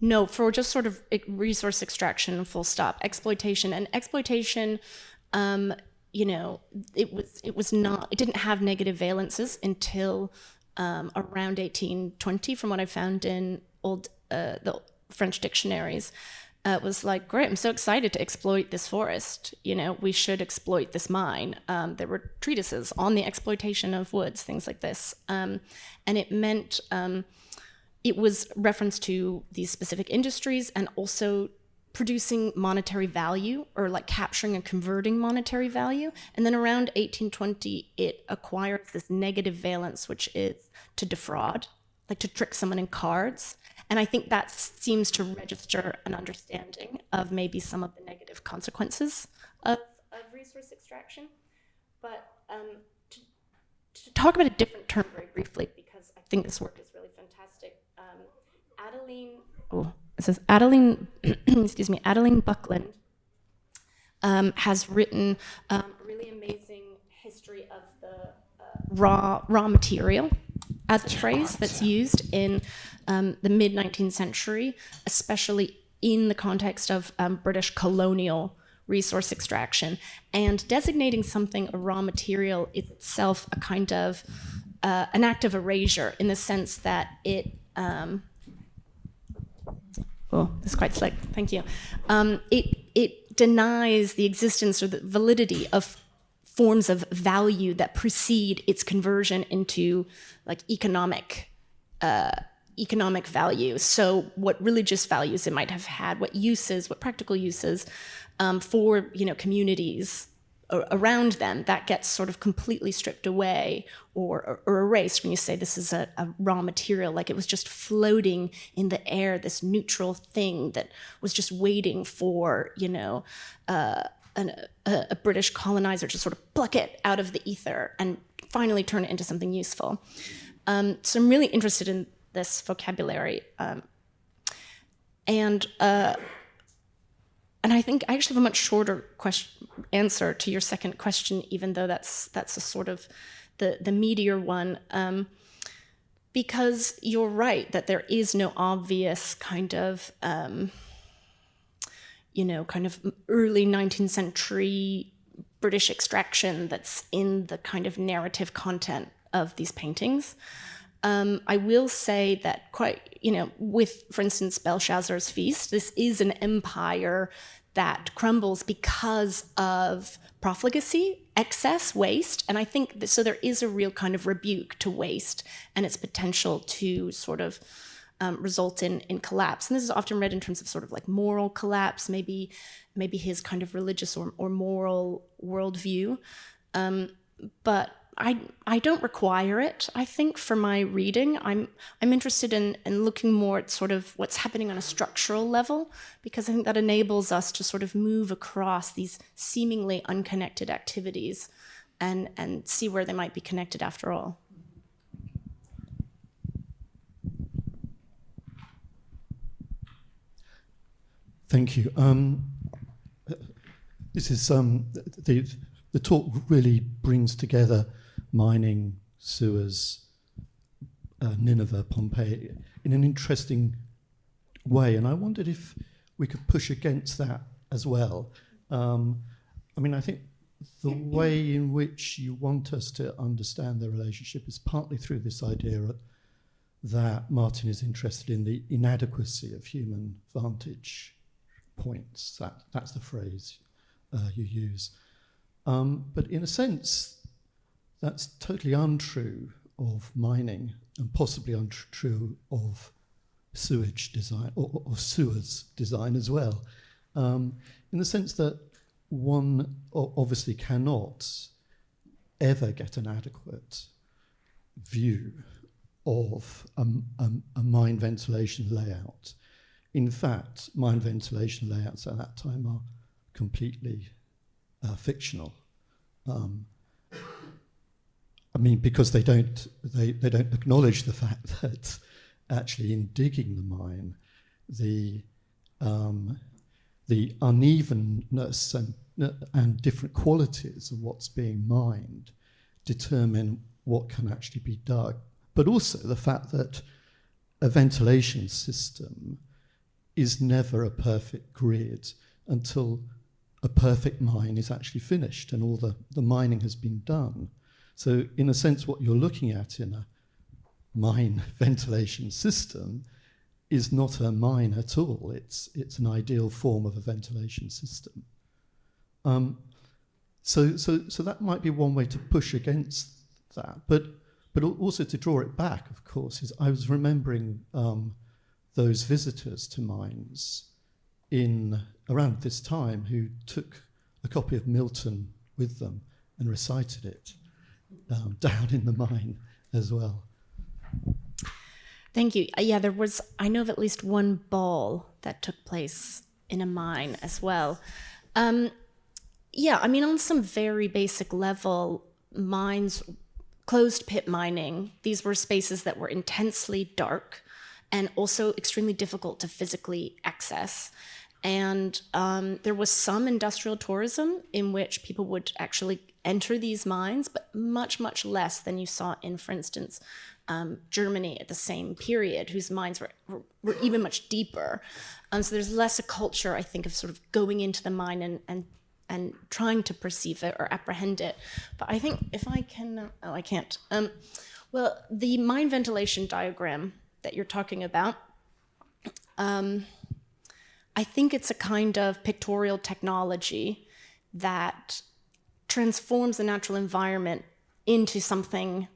Speaker 2: No, for just sort of resource extraction, full stop. Exploitation and exploitation, you know, it didn't have negative valences until around 1820, from what I found in the French dictionaries. It was like, great, I'm so excited to exploit this forest. You know, we should exploit this mine. There were treatises on the exploitation of woods, things like this. And it meant, it was reference to these specific industries and also producing monetary value, or like capturing and converting monetary value. And then around 1820, it acquires this negative valence, which is to defraud, like to trick someone in cards. And I think that seems to register an understanding of maybe some of the negative consequences of resource extraction. But to talk about a different term very briefly, because I think this work is really fantastic. Adeline Buckland has written a really amazing history of the raw material as a phrase that's used in the mid-19th century, especially in the context of British colonial resource extraction. And designating something a raw material is itself a kind of an act of erasure, in the sense that it this is quite slick, thank you. It denies the existence or the validity of forms of value that precede its conversion into like economic value. So what religious values it might have had, what practical uses for, you know, communities around them, that gets sort of completely stripped away or erased when you say this is a raw material, like it was just floating in the air, this neutral thing that was just waiting for, you know, a British colonizer to sort of pluck it out of the ether and finally turn it into something useful. So I'm really interested in this vocabulary. And I think I actually have a much shorter answer to your second question, even though that's a sort of the meatier one, because you're right that there is no obvious kind of, you know, kind of early 19th century British extraction that's in the kind of narrative content of these paintings. I will say that quite, you know, with, for instance, Belshazzar's Feast, this is an empire that crumbles because of profligacy, excess, waste. And I think so there is a real kind of rebuke to waste and its potential to sort of result in collapse. And this is often read in terms of sort of like moral collapse, maybe his kind of religious or moral worldview. But I don't require it, I think, for my reading. I'm interested in looking more at sort of what's happening on a structural level, because I think that enables us to sort of move across these seemingly unconnected activities and see where they might be connected after all.
Speaker 5: Thank you. This is the talk really brings together mining, sewers, Nineveh, Pompeii, in an interesting way. And I wondered if we could push against that as well. I mean, I think the way in which you want us to understand the relationship is partly through this idea that Martin is interested in the inadequacy of human vantage points. That's the phrase you use. But in a sense, that's totally untrue of mining, and possibly untrue of sewage design, or sewers design as well, in the sense that one obviously cannot ever get an adequate view of a mine ventilation layout. In fact, mine ventilation layouts at that time are completely fictional. I mean, because they don't acknowledge the fact that actually in digging the mine, the unevenness and different qualities of what's being mined determine what can actually be dug, but also the fact that a ventilation system is never a perfect grid until a perfect mine is actually finished and all the mining has been done. So in a sense, what you're looking at in a mine ventilation system is not a mine at all. It's an ideal form of a ventilation system. So that might be one way to push against that, but also to draw it back, of course, is I was remembering those visitors to mines in around this time who took a copy of Milton with them and recited it down in the mine as well.
Speaker 2: Thank you. Yeah, I know of at least one ball that took place in a mine as well. Yeah, I mean, on some very basic level, mines, closed pit mining, these were spaces that were intensely dark and also extremely difficult to physically access. And there was some industrial tourism in which people would actually enter these mines, but much, much less than you saw in, for instance, Germany at the same period, whose mines were even much deeper. So there's less a culture, I think, of sort of going into the mine and trying to perceive it or apprehend it. But I think if I can, I can't. Well, the mine ventilation diagram that you're talking about, I think it's a kind of pictorial technology that transforms the natural environment into something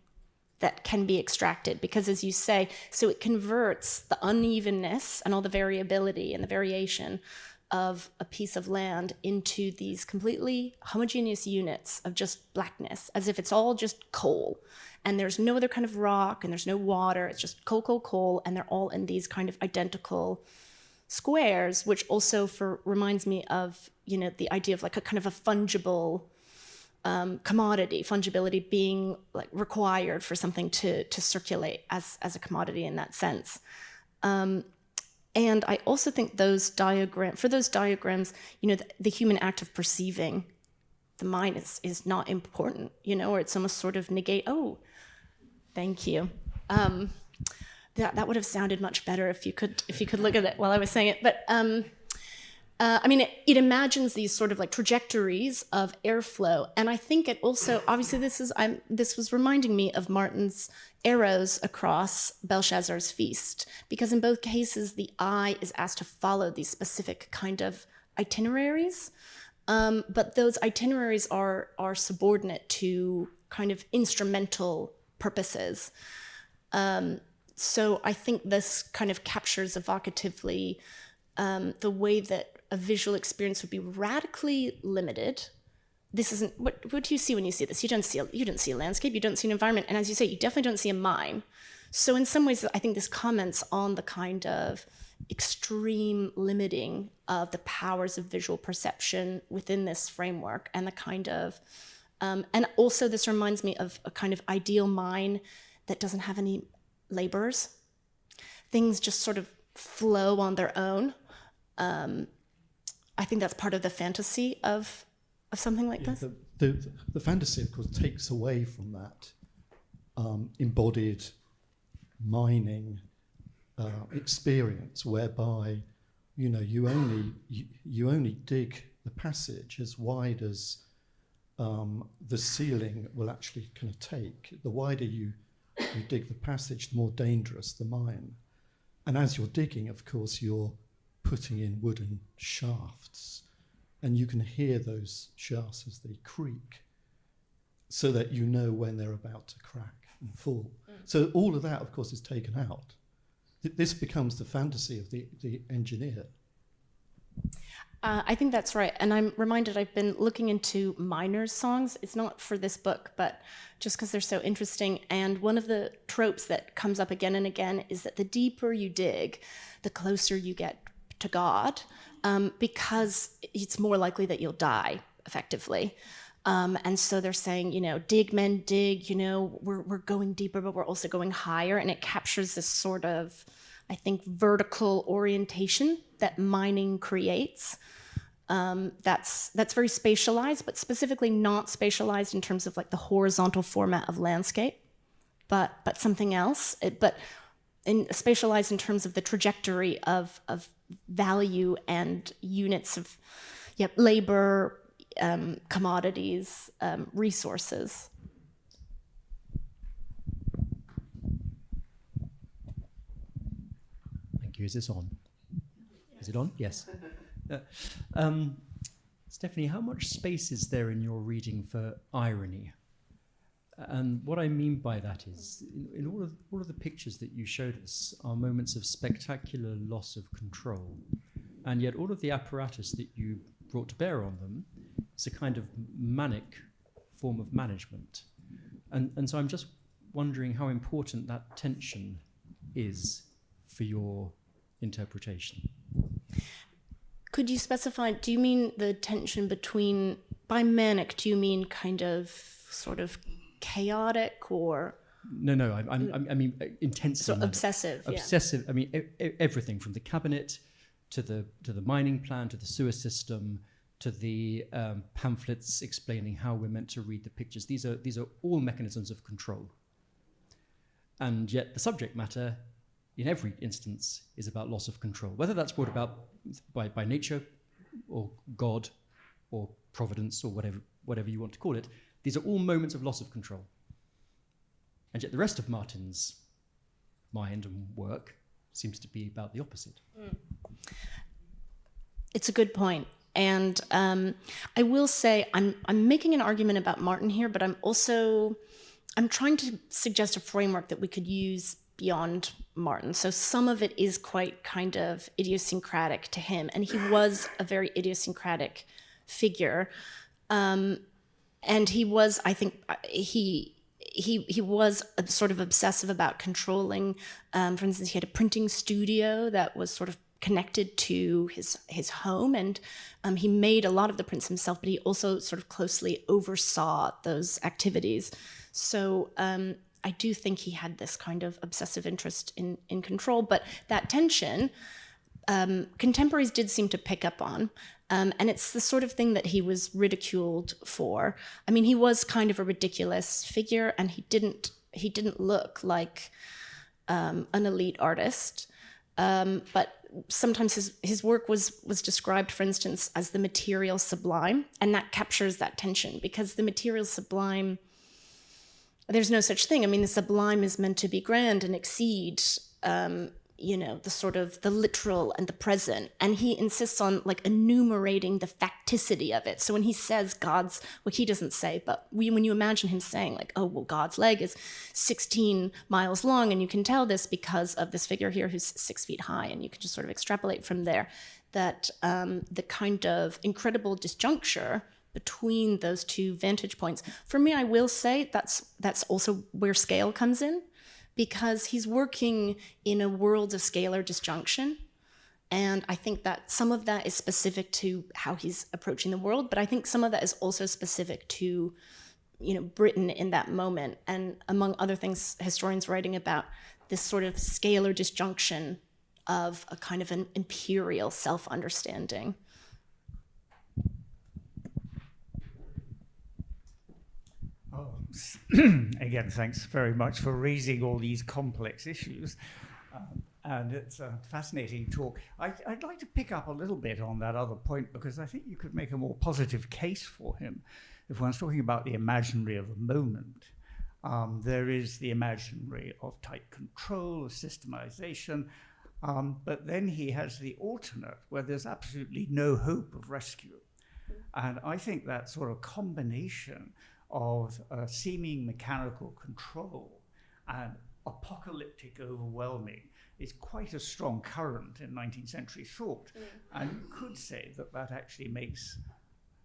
Speaker 2: that can be extracted. Because as you say, so it converts the unevenness and all the variability and the variation of a piece of land into these completely homogeneous units of just blackness, as if it's all just coal. And there's no other kind of rock and there's no water. It's just coal, coal, coal. And they're all in these kind of identical squares, which also reminds me of, the idea of like a kind of a fungible commodity, fungibility being like required for something to circulate as a commodity in that sense. And I also think for those diagrams, the human act of perceiving the mine is not important, or it's almost sort of negate. Oh, thank you. That would have sounded much better if you could look at it while I was saying it. But I mean, it imagines these sort of like trajectories of airflow, and I think it also, obviously, this was reminding me of Martin's arrows across Belshazzar's feast, because in both cases the eye is asked to follow these specific kind of itineraries, but those itineraries are subordinate to kind of instrumental purposes. So I think this kind of captures evocatively the way that a visual experience would be radically limited. This isn't what do you see when you see this? You don't see a landscape, you don't see an environment, and as you say, you definitely don't see a mine. So in some ways, I think this comments on the kind of extreme limiting of the powers of visual perception within this framework, and the kind of and also this reminds me of a kind of ideal mine that doesn't have any laborers. Things just sort of flow on their own. I think that's part of the fantasy of something like this.
Speaker 5: The fantasy, of course, takes away from that embodied mining experience, whereby you only dig the passage as wide as the ceiling will actually kind of take. The wider you dig the passage, the more dangerous the mine. And as you're digging, of course, you're putting in wooden shafts, and you can hear those shafts as they creak, so that you know when they're about to crack and fall. So all of that, of course, is taken out. This becomes the fantasy of the engineer.
Speaker 2: I think that's right. And I'm reminded I've been looking into miners' songs. It's not for this book, but just because they're so interesting. And one of the tropes that comes up again and again is that the deeper you dig, the closer you get to God, because it's more likely that you'll die, effectively. And so they're saying, dig, men, dig, we're going deeper, but we're also going higher. And it captures this sort of, I think, vertical orientation that mining creates. That's very spatialized, but specifically not spatialized in terms of like the horizontal format of landscape, but something else. But spatialized in terms of the trajectory of value and units of labor, commodities, resources.
Speaker 6: Thank you. Is this on? Is it on? Yes. Stephanie, how much space is there in your reading for irony? And what I mean by that is, in all of the pictures that you showed us are moments of spectacular loss of control. And yet all of the apparatus that you brought to bear on them is a kind of manic form of management. And so I'm just wondering how important that tension is for your interpretation.
Speaker 2: Could you specify, do you mean the tension between, by manic, do you mean kind of sort of chaotic or?
Speaker 6: No, I mean intensely.
Speaker 2: So obsessive.
Speaker 6: Obsessive. Yeah. I mean everything from the cabinet to the mining plan to the sewer system to the pamphlets explaining how we're meant to read the pictures. These are all mechanisms of control. And yet the subject matter, in every instance, is about loss of control. Whether that's brought about by nature, or God, or providence, or whatever you want to call it, these are all moments of loss of control. And yet the rest of Martin's mind and work seems to be about the opposite.
Speaker 2: It's a good point. And I will say I'm making an argument about Martin here, but I'm trying to suggest a framework that we could use beyond Martin. So some of it is quite kind of idiosyncratic to him, and he was a very idiosyncratic figure. And he was, I think, he was sort of obsessive about controlling. For instance, he had a printing studio that was sort of connected to his home, and he made a lot of the prints himself, but he also sort of closely oversaw those activities. So I do think he had this kind of obsessive interest in control, but that tension, contemporaries did seem to pick up on. And it's the sort of thing that he was ridiculed for. I mean, he was kind of a ridiculous figure, and he didn't look like an elite artist. But sometimes his work was described, for instance, as the material sublime, and that captures that tension, because the material sublime, there's no such thing. I mean, the sublime is meant to be grand and exceed, the sort of the literal and the present. And he insists on like enumerating the facticity of it. So when he says God's, well, he doesn't say, but when you imagine him saying like, oh, well, God's leg is 16 miles long, and you can tell this because of this figure here who's 6 feet high, and you can just sort of extrapolate from there that the kind of incredible disjuncture between those two vantage points. For me, I will say that's also where scale comes in, because he's working in a world of scalar disjunction. And I think that some of that is specific to how he's approaching the world, but I think some of that is also specific to, Britain in that moment. And among other things, historians writing about this sort of scalar disjunction of a kind of an imperial self-understanding.
Speaker 7: Again, thanks very much for raising all these complex issues. And it's a fascinating talk. I'd like to pick up a little bit on that other point, because I think you could make a more positive case for him. If one's talking about the imaginary of a moment, there is the imaginary of tight control, of systemization, but then he has the alternate where there's absolutely no hope of rescue. And I think that sort of combination of seeming mechanical control and apocalyptic overwhelming is quite a strong current in 19th century thought. And you could say that actually makes,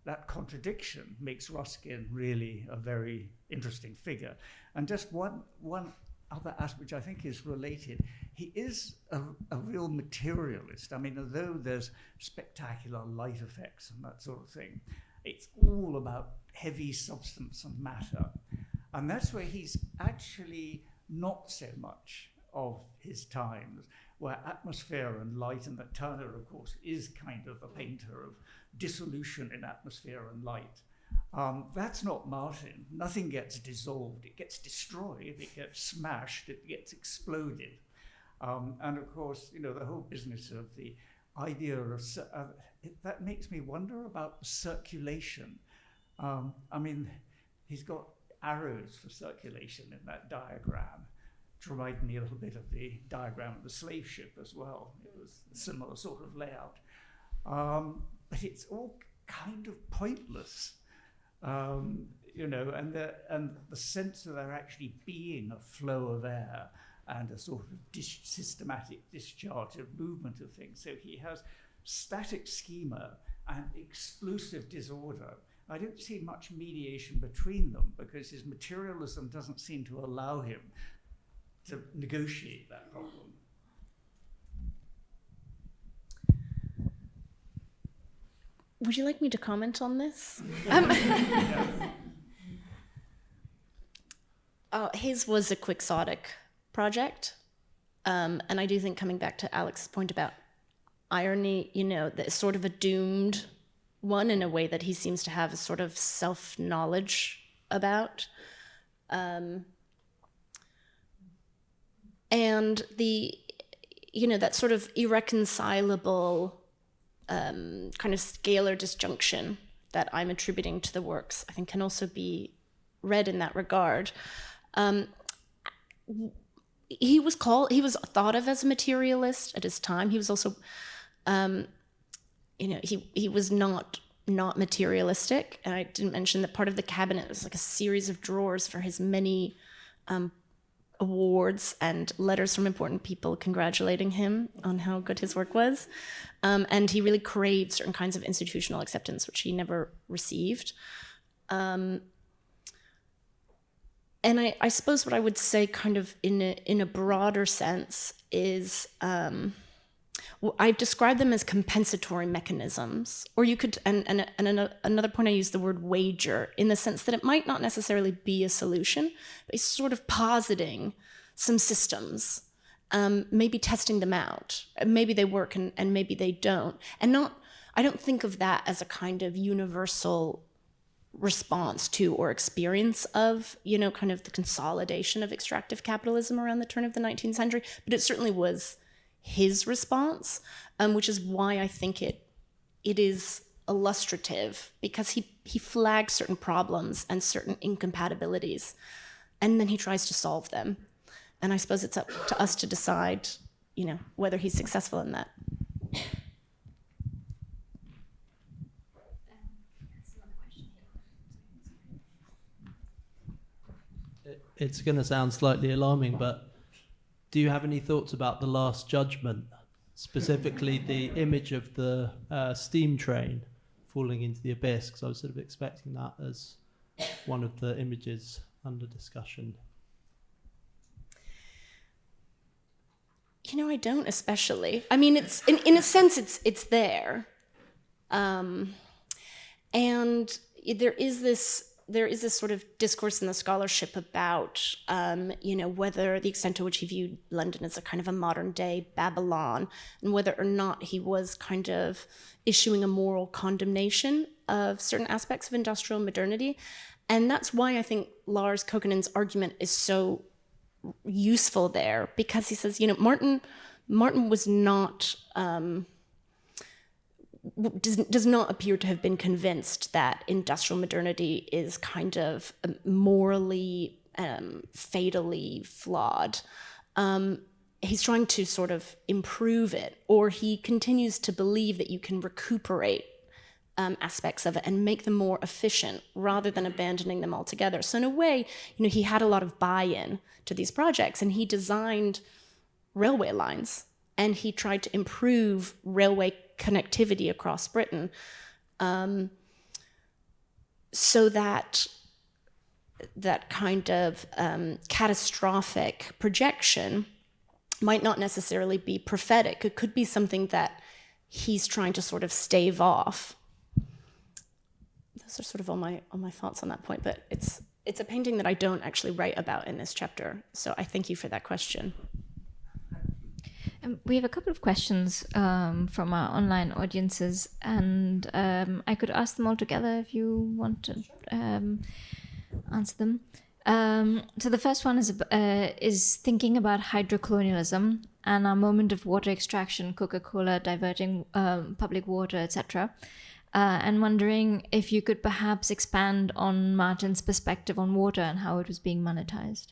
Speaker 7: that contradiction makes Ruskin really a very interesting figure. And just one other aspect which I think is related, he is a real materialist. I mean, although there's spectacular light effects and that sort of thing, it's all about heavy substance and matter. And that's where he's actually not so much of his times, where atmosphere and light, and that Turner, of course, is kind of the painter of dissolution in atmosphere and light. That's not Martin. Nothing gets dissolved. It gets destroyed. It gets smashed. It gets exploded. And of course, you know, the whole business of the idea of that makes me wonder about circulation. I mean, he's got arrows for circulation in that diagram, which reminded me a little bit of the diagram of the slave ship as well. It was a similar sort of layout. But it's all kind of pointless, you know, and the sense of there actually being a flow of air and a sort of systematic discharge of movement of things. So he has static schema and explosive disorder. I don't see much mediation between them because his materialism doesn't seem to allow him to negotiate that problem.
Speaker 2: Would you like me to comment on this? His was a quixotic project. And I do think, coming back to Alex's point about irony, you know, that it's sort of a doomed one in a way that he seems to have a sort of self-knowledge about. And the, you know, that sort of irreconcilable kind of scalar disjunction that I'm attributing to the works, I think can also be read in that regard. He was thought of as a materialist at his time. He was also, you know, he was not materialistic. And I didn't mention that part of the cabinet was like a series of drawers for his many awards and letters from important people congratulating him on how good his work was. And he really craved certain kinds of institutional acceptance, which he never received. And I suppose what I would say, kind of in a broader sense, is I've described them as compensatory mechanisms, or you could, and another point I use the word wager, in the sense that it might not necessarily be a solution, but it's sort of positing some systems, maybe testing them out. Maybe they work and maybe they don't. And I don't think of that as a kind of universal response to or experience of, you know, kind of the consolidation of extractive capitalism around the turn of the 19th century, but it certainly was his response, which is why I think it is illustrative, because he flags certain problems and certain incompatibilities, and then he tries to solve them. And I suppose it's up to us to decide, you know, whether he's successful in that.
Speaker 8: It's going to sound slightly alarming, but do you have any thoughts about The Last Judgment, specifically the image of the steam train falling into the abyss? Because I was sort of expecting that as one of the images under discussion.
Speaker 2: You know, I don't especially. I mean, it's in a sense, it's there, and there is this sort of discourse in the scholarship about, you know, whether the extent to which he viewed London as a kind of a modern day Babylon, and whether or not he was kind of issuing a moral condemnation of certain aspects of industrial modernity. And that's why I think Lars Kokkonen's argument is so useful there, because he says, you know, Martin was not, does not appear to have been convinced that industrial modernity is kind of morally, fatally flawed. He's trying to sort of improve it, or he continues to believe that you can recuperate aspects of it and make them more efficient rather than abandoning them altogether. So in a way, you know, he had a lot of buy-in to these projects, and he designed railway lines, and he tried to improve railway connectivity across Britain, so that kind of catastrophic projection might not necessarily be prophetic. It could be something that he's trying to sort of stave off. Those are sort of all my thoughts on that point, but it's a painting that I don't actually write about in this chapter, so I thank you for that question.
Speaker 1: We have a couple of questions from our online audiences, and I could ask them all together if you want to answer them. So the first one is thinking about hydrocolonialism and our moment of water extraction, Coca-Cola diverting public water, etc. And wondering if you could perhaps expand on Martin's perspective on water and how it was being monetized.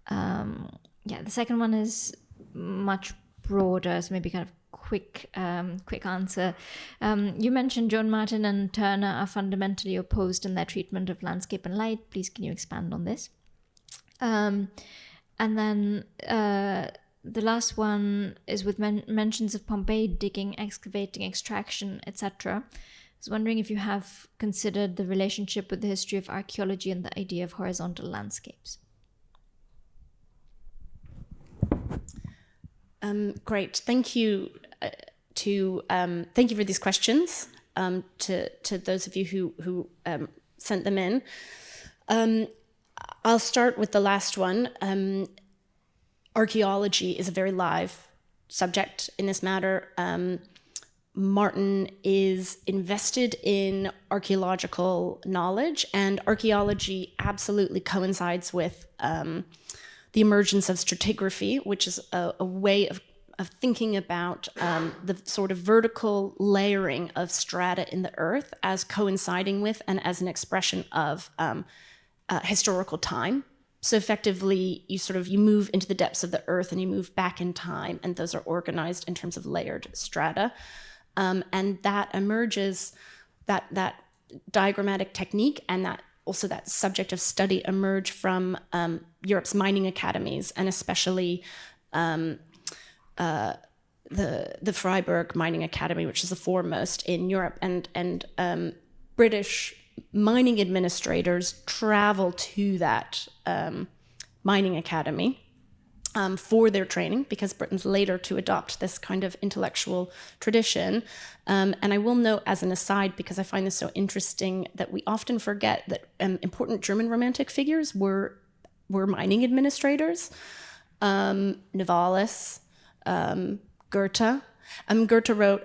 Speaker 1: The second one is much broader, so maybe kind of quick answer. You mentioned John Martin and Turner are fundamentally opposed in their treatment of landscape and light. Please, can you expand on this? And then the last one is with mentions of Pompeii, digging, excavating, extraction, etc. I was wondering if you have considered the relationship with the history of archaeology and the idea of horizontal landscapes.
Speaker 2: Great, thank you. Thank you for these questions. To those of you who sent them in, I'll start with the last one. Archaeology is a very live subject in this matter. Martin is invested in archaeological knowledge, and archaeology absolutely coincides with the emergence of stratigraphy, which is a way of thinking about the sort of vertical layering of strata in the earth as coinciding with and as an expression of historical time. So effectively, you move into the depths of the earth and you move back in time, and those are organized in terms of layered strata. And that emerges, that diagrammatic technique and that subject of study emerge from Europe's mining academies, and especially the Freiburg Mining Academy, which is the foremost in Europe, and British mining administrators travel to that mining academy for their training, because Britain's later to adopt this kind of intellectual tradition. And I will note as an aside, because I find this so interesting, that we often forget that important German Romantic figures were mining administrators. Novalis, Goethe. Goethe wrote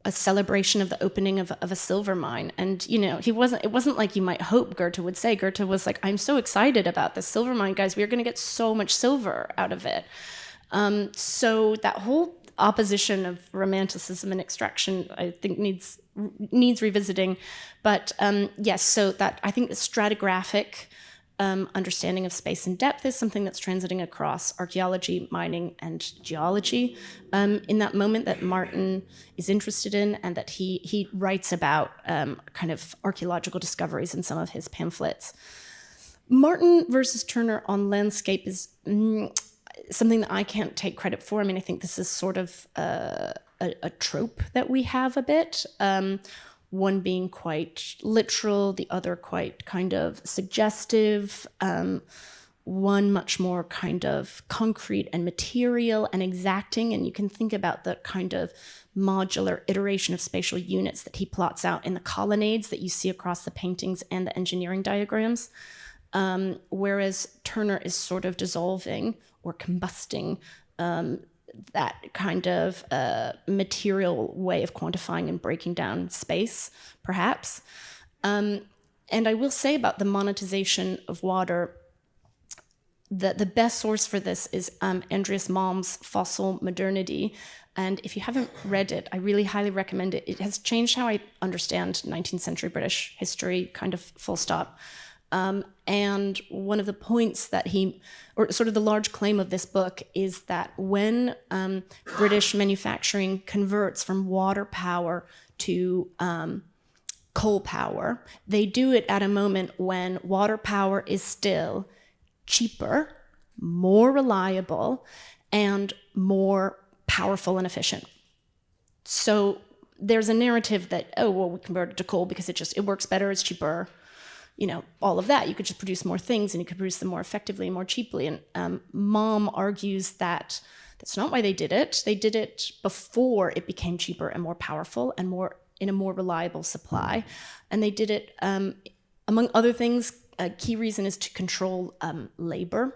Speaker 2: a celebration of the opening of a silver mine, and it wasn't like you might hope Goethe would say. Goethe was like, I'm so excited about this silver mine, guys, we're going to get so much silver out of it. So that whole opposition of romanticism and extraction, I think, needs revisiting. But yes, so that I think the stratigraphic understanding of space and depth is something that's transiting across archaeology, mining, and geology in that moment that Martin is interested in, and that he writes about kind of archaeological discoveries in some of his pamphlets. Martin versus Turner on landscape is something that I can't take credit for. I mean, I think this is sort of a trope that we have a bit. One being quite literal, the other quite kind of suggestive, one much more kind of concrete and material and exacting. And you can think about the kind of modular iteration of spatial units that he plots out in the colonnades that you see across the paintings and the engineering diagrams. Whereas Turner is sort of dissolving or combusting that kind of material way of quantifying and breaking down space, perhaps. And I will say about the monetization of water, the best source for this is Andreas Malm's Fossil Modernity. And if you haven't read it, I really highly recommend it. It has changed how I understand 19th century British history, kind of full stop. And one of the points that or sort of the large claim of this book, is that when British manufacturing converts from water power to coal power, they do it at a moment when water power is still cheaper, more reliable, and more powerful and efficient. So there's a narrative that, oh, well, we converted to coal because it works better, it's cheaper, all of that. You could just produce more things and you could produce them more effectively and more cheaply. And Malm argues that that's not why they did it. They did it before it became cheaper and more powerful and in a more reliable supply. And they did it, among other things, a key reason is to control labor.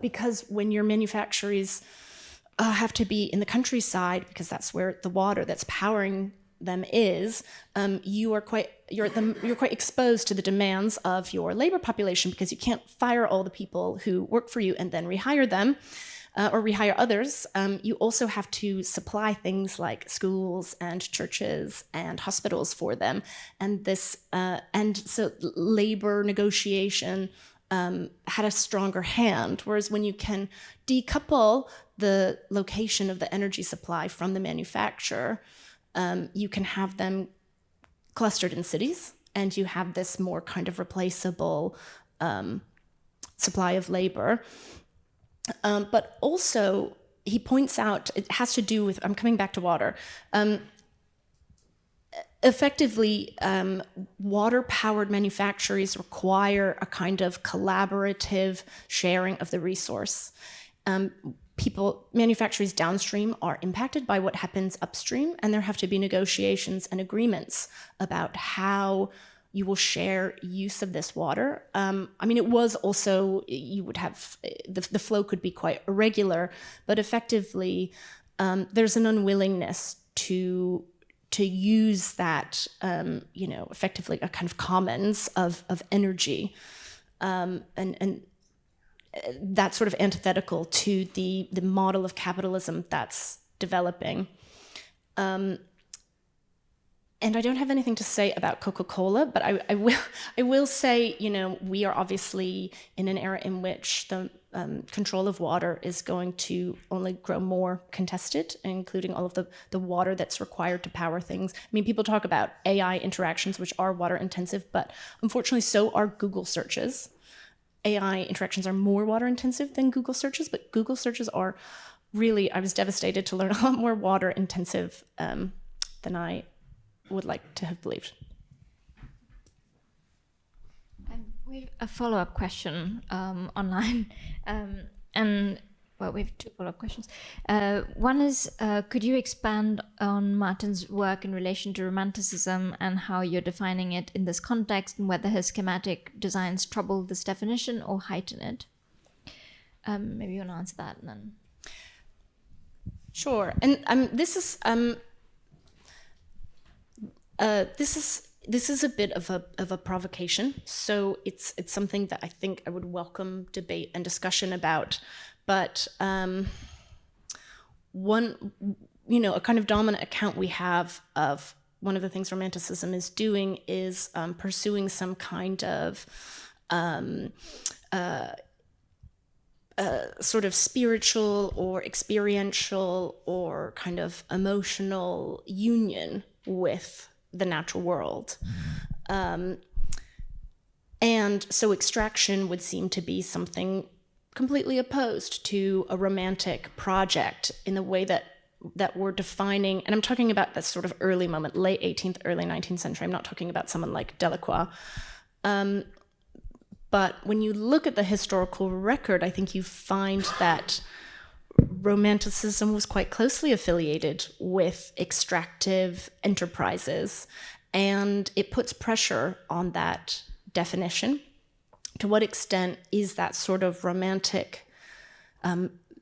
Speaker 2: Because when your manufactories have to be in the countryside because that's where the water that's powering them is, you're quite exposed to the demands of your labor population because you can't fire all the people who work for you and then rehire them. Or rehire others. You also have to supply things like schools and churches and hospitals for them, and so labor negotiation had a stronger hand. Whereas when you can decouple the location of the energy supply from the manufacturer, you can have them clustered in cities, and you have this more kind of replaceable supply of labor. But also, he points out, it has to do with, I'm coming back to water. Effectively, water-powered manufactories require a kind of collaborative sharing of the resource. Manufactories downstream are impacted by what happens upstream, and there have to be negotiations and agreements about how you will share use of this water. It was also, you would have, the flow could be quite irregular, but effectively there's an unwillingness to use that, effectively a kind of commons of energy. And that's sort of antithetical to the model of capitalism that's developing. And I don't have anything to say about Coca-Cola, but I will say, we are obviously in an era in which the control of water is going to only grow more contested, including all of the water that's required to power things. People talk about AI interactions, which are water intensive, but unfortunately so are Google searches. AI interactions are more water intensive than Google searches, but Google searches are really, I was devastated to learn, a lot more water intensive than I would like to have believed.
Speaker 1: We have a follow-up question online, we have two follow-up questions. One is, could you expand on Martin's work in relation to romanticism and how you're defining it in this context, and whether his schematic designs trouble this definition or heighten it? Maybe you want to answer that, and then.
Speaker 2: Sure, and this is a bit of a provocation. So it's something that I think I would welcome debate and discussion about. But a kind of dominant account we have of one of the things Romanticism is doing is pursuing some kind of sort of spiritual or experiential or kind of emotional union with the natural world. And so extraction would seem to be something completely opposed to a romantic project in the way that we're defining, and I'm talking about that sort of early moment, late 18th, early 19th century. I'm not talking about someone like Delacroix. But when you look at the historical record, I think you find that Romanticism was quite closely affiliated with extractive enterprises, and it puts pressure on that definition. To what extent is that sort of romantic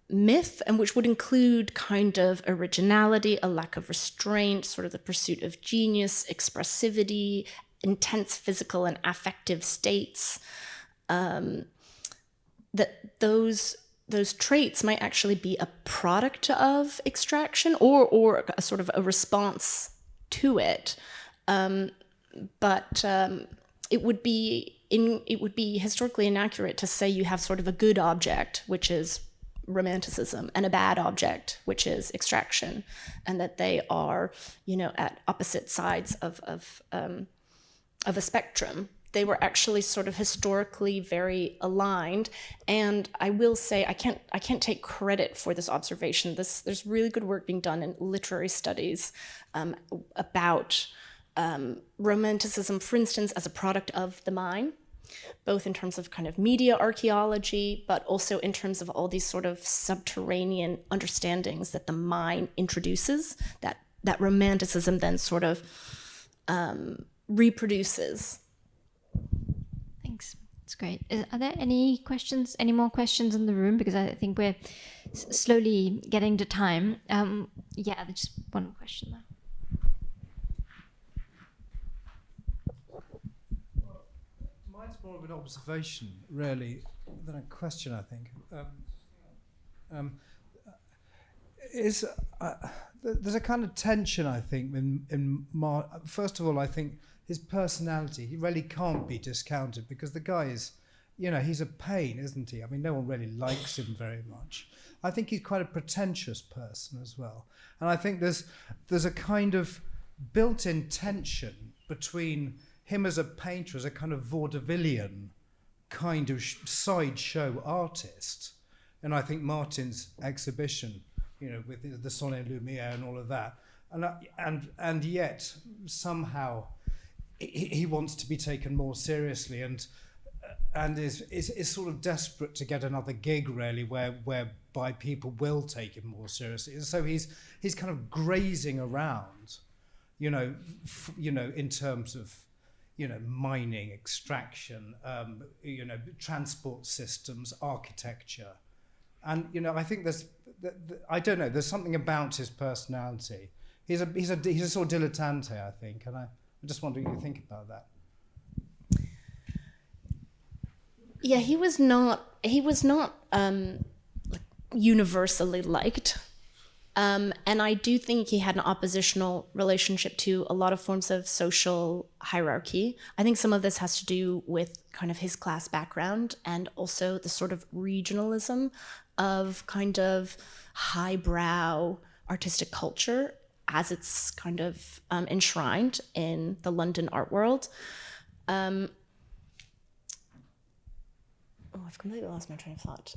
Speaker 2: myth, and which would include kind of originality, a lack of restraint, sort of the pursuit of genius, expressivity, intense physical and affective states, that those traits might actually be a product of extraction or a sort of a response to it. But it would be historically inaccurate to say you have sort of a good object, which is Romanticism, and a bad object, which is extraction, and that they are, at opposite sides of a spectrum. They were actually sort of historically very aligned. And I will say, I can't take credit for this observation. There's really good work being done in literary studies about Romanticism, for instance, as a product of the mine, both in terms of kind of media archaeology, but also in terms of all these sort of subterranean understandings that the mine introduces, that Romanticism then sort of reproduces.
Speaker 1: Thanks. That's great. Are there any questions, any more questions in the room? Because I think we're slowly getting to time. Yeah, there's just one question there.
Speaker 9: Mine's more of an observation, really, than a question, I think. There's a kind of tension, I think, first of all, I think his personality, he really can't be discounted because the guy is, he's a pain, isn't he? I mean, no one really likes him very much. I think he's quite a pretentious person as well. And I think there's a kind of built-in tension between him as a painter, as a kind of vaudevillian kind of sideshow artist. And I think Martin's exhibition, with the Soleil Lumière and all of that, and yet somehow he wants to be taken more seriously and is sort of desperate to get another gig, really, whereby people will take him more seriously. And so he's kind of grazing around, in terms of mining, extraction, transport systems, architecture. And, I think I don't know, there's something about his personality. He's a sort of dilettante, I think, and I just wonder what you think about that.
Speaker 2: Yeah, he was not universally liked. And I do think he had an oppositional relationship to a lot of forms of social hierarchy. I think some of this has to do with kind of his class background and also the sort of regionalism of kind of highbrow artistic culture as it's kind of enshrined in the London art world. I've completely lost my train of thought.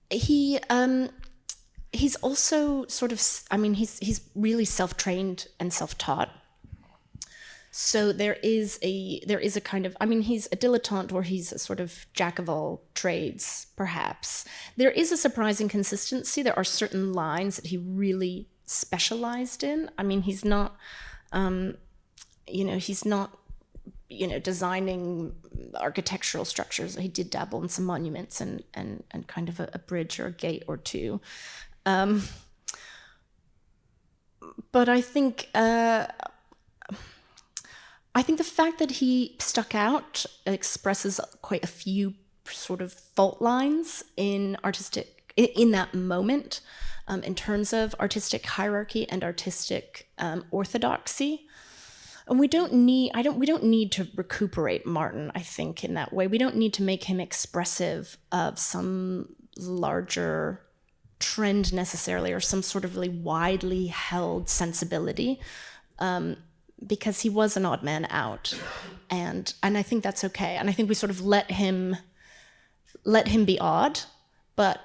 Speaker 2: He's also sort of, he's really self-trained and self-taught. So there is a kind of, he's a dilettante, or he's a sort of jack of all trades, perhaps. There is a surprising consistency. There are certain lines that he really specialized in. He's not, designing architectural structures. He did dabble in some monuments and kind of a bridge or a gate or two. But I think the fact that he stuck out expresses quite a few sort of fault lines in that moment, in terms of artistic hierarchy and artistic orthodoxy. And we don't need to recuperate Martin, I think, in that way. We don't need to make him expressive of some larger trend necessarily, or some sort of really widely held sensibility. Because he was an odd man out, and I think that's okay. And I think we sort of let him be odd, but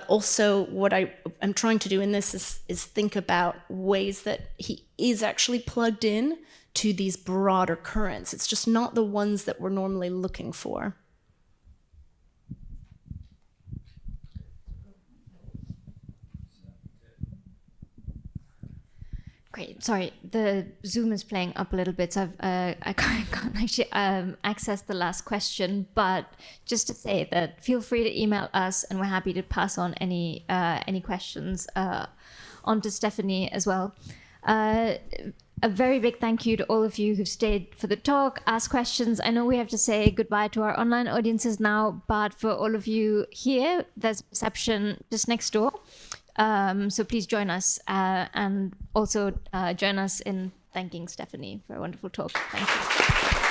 Speaker 2: also what I'm trying to do in this is think about ways that he is actually plugged in to these broader currents. It's just not the ones that we're normally looking for.
Speaker 1: Great. Sorry, the Zoom is playing up a little bit, so I can't actually access the last question. But just to say that feel free to email us, and we're happy to pass on any questions on to Stephanie as well. A very big thank you to all of you who've stayed for the talk, asked questions. I know we have to say goodbye to our online audiences now, but for all of you here, there's a reception just next door. So please join us, and also join us in thanking Stephanie for a wonderful talk. Thank you.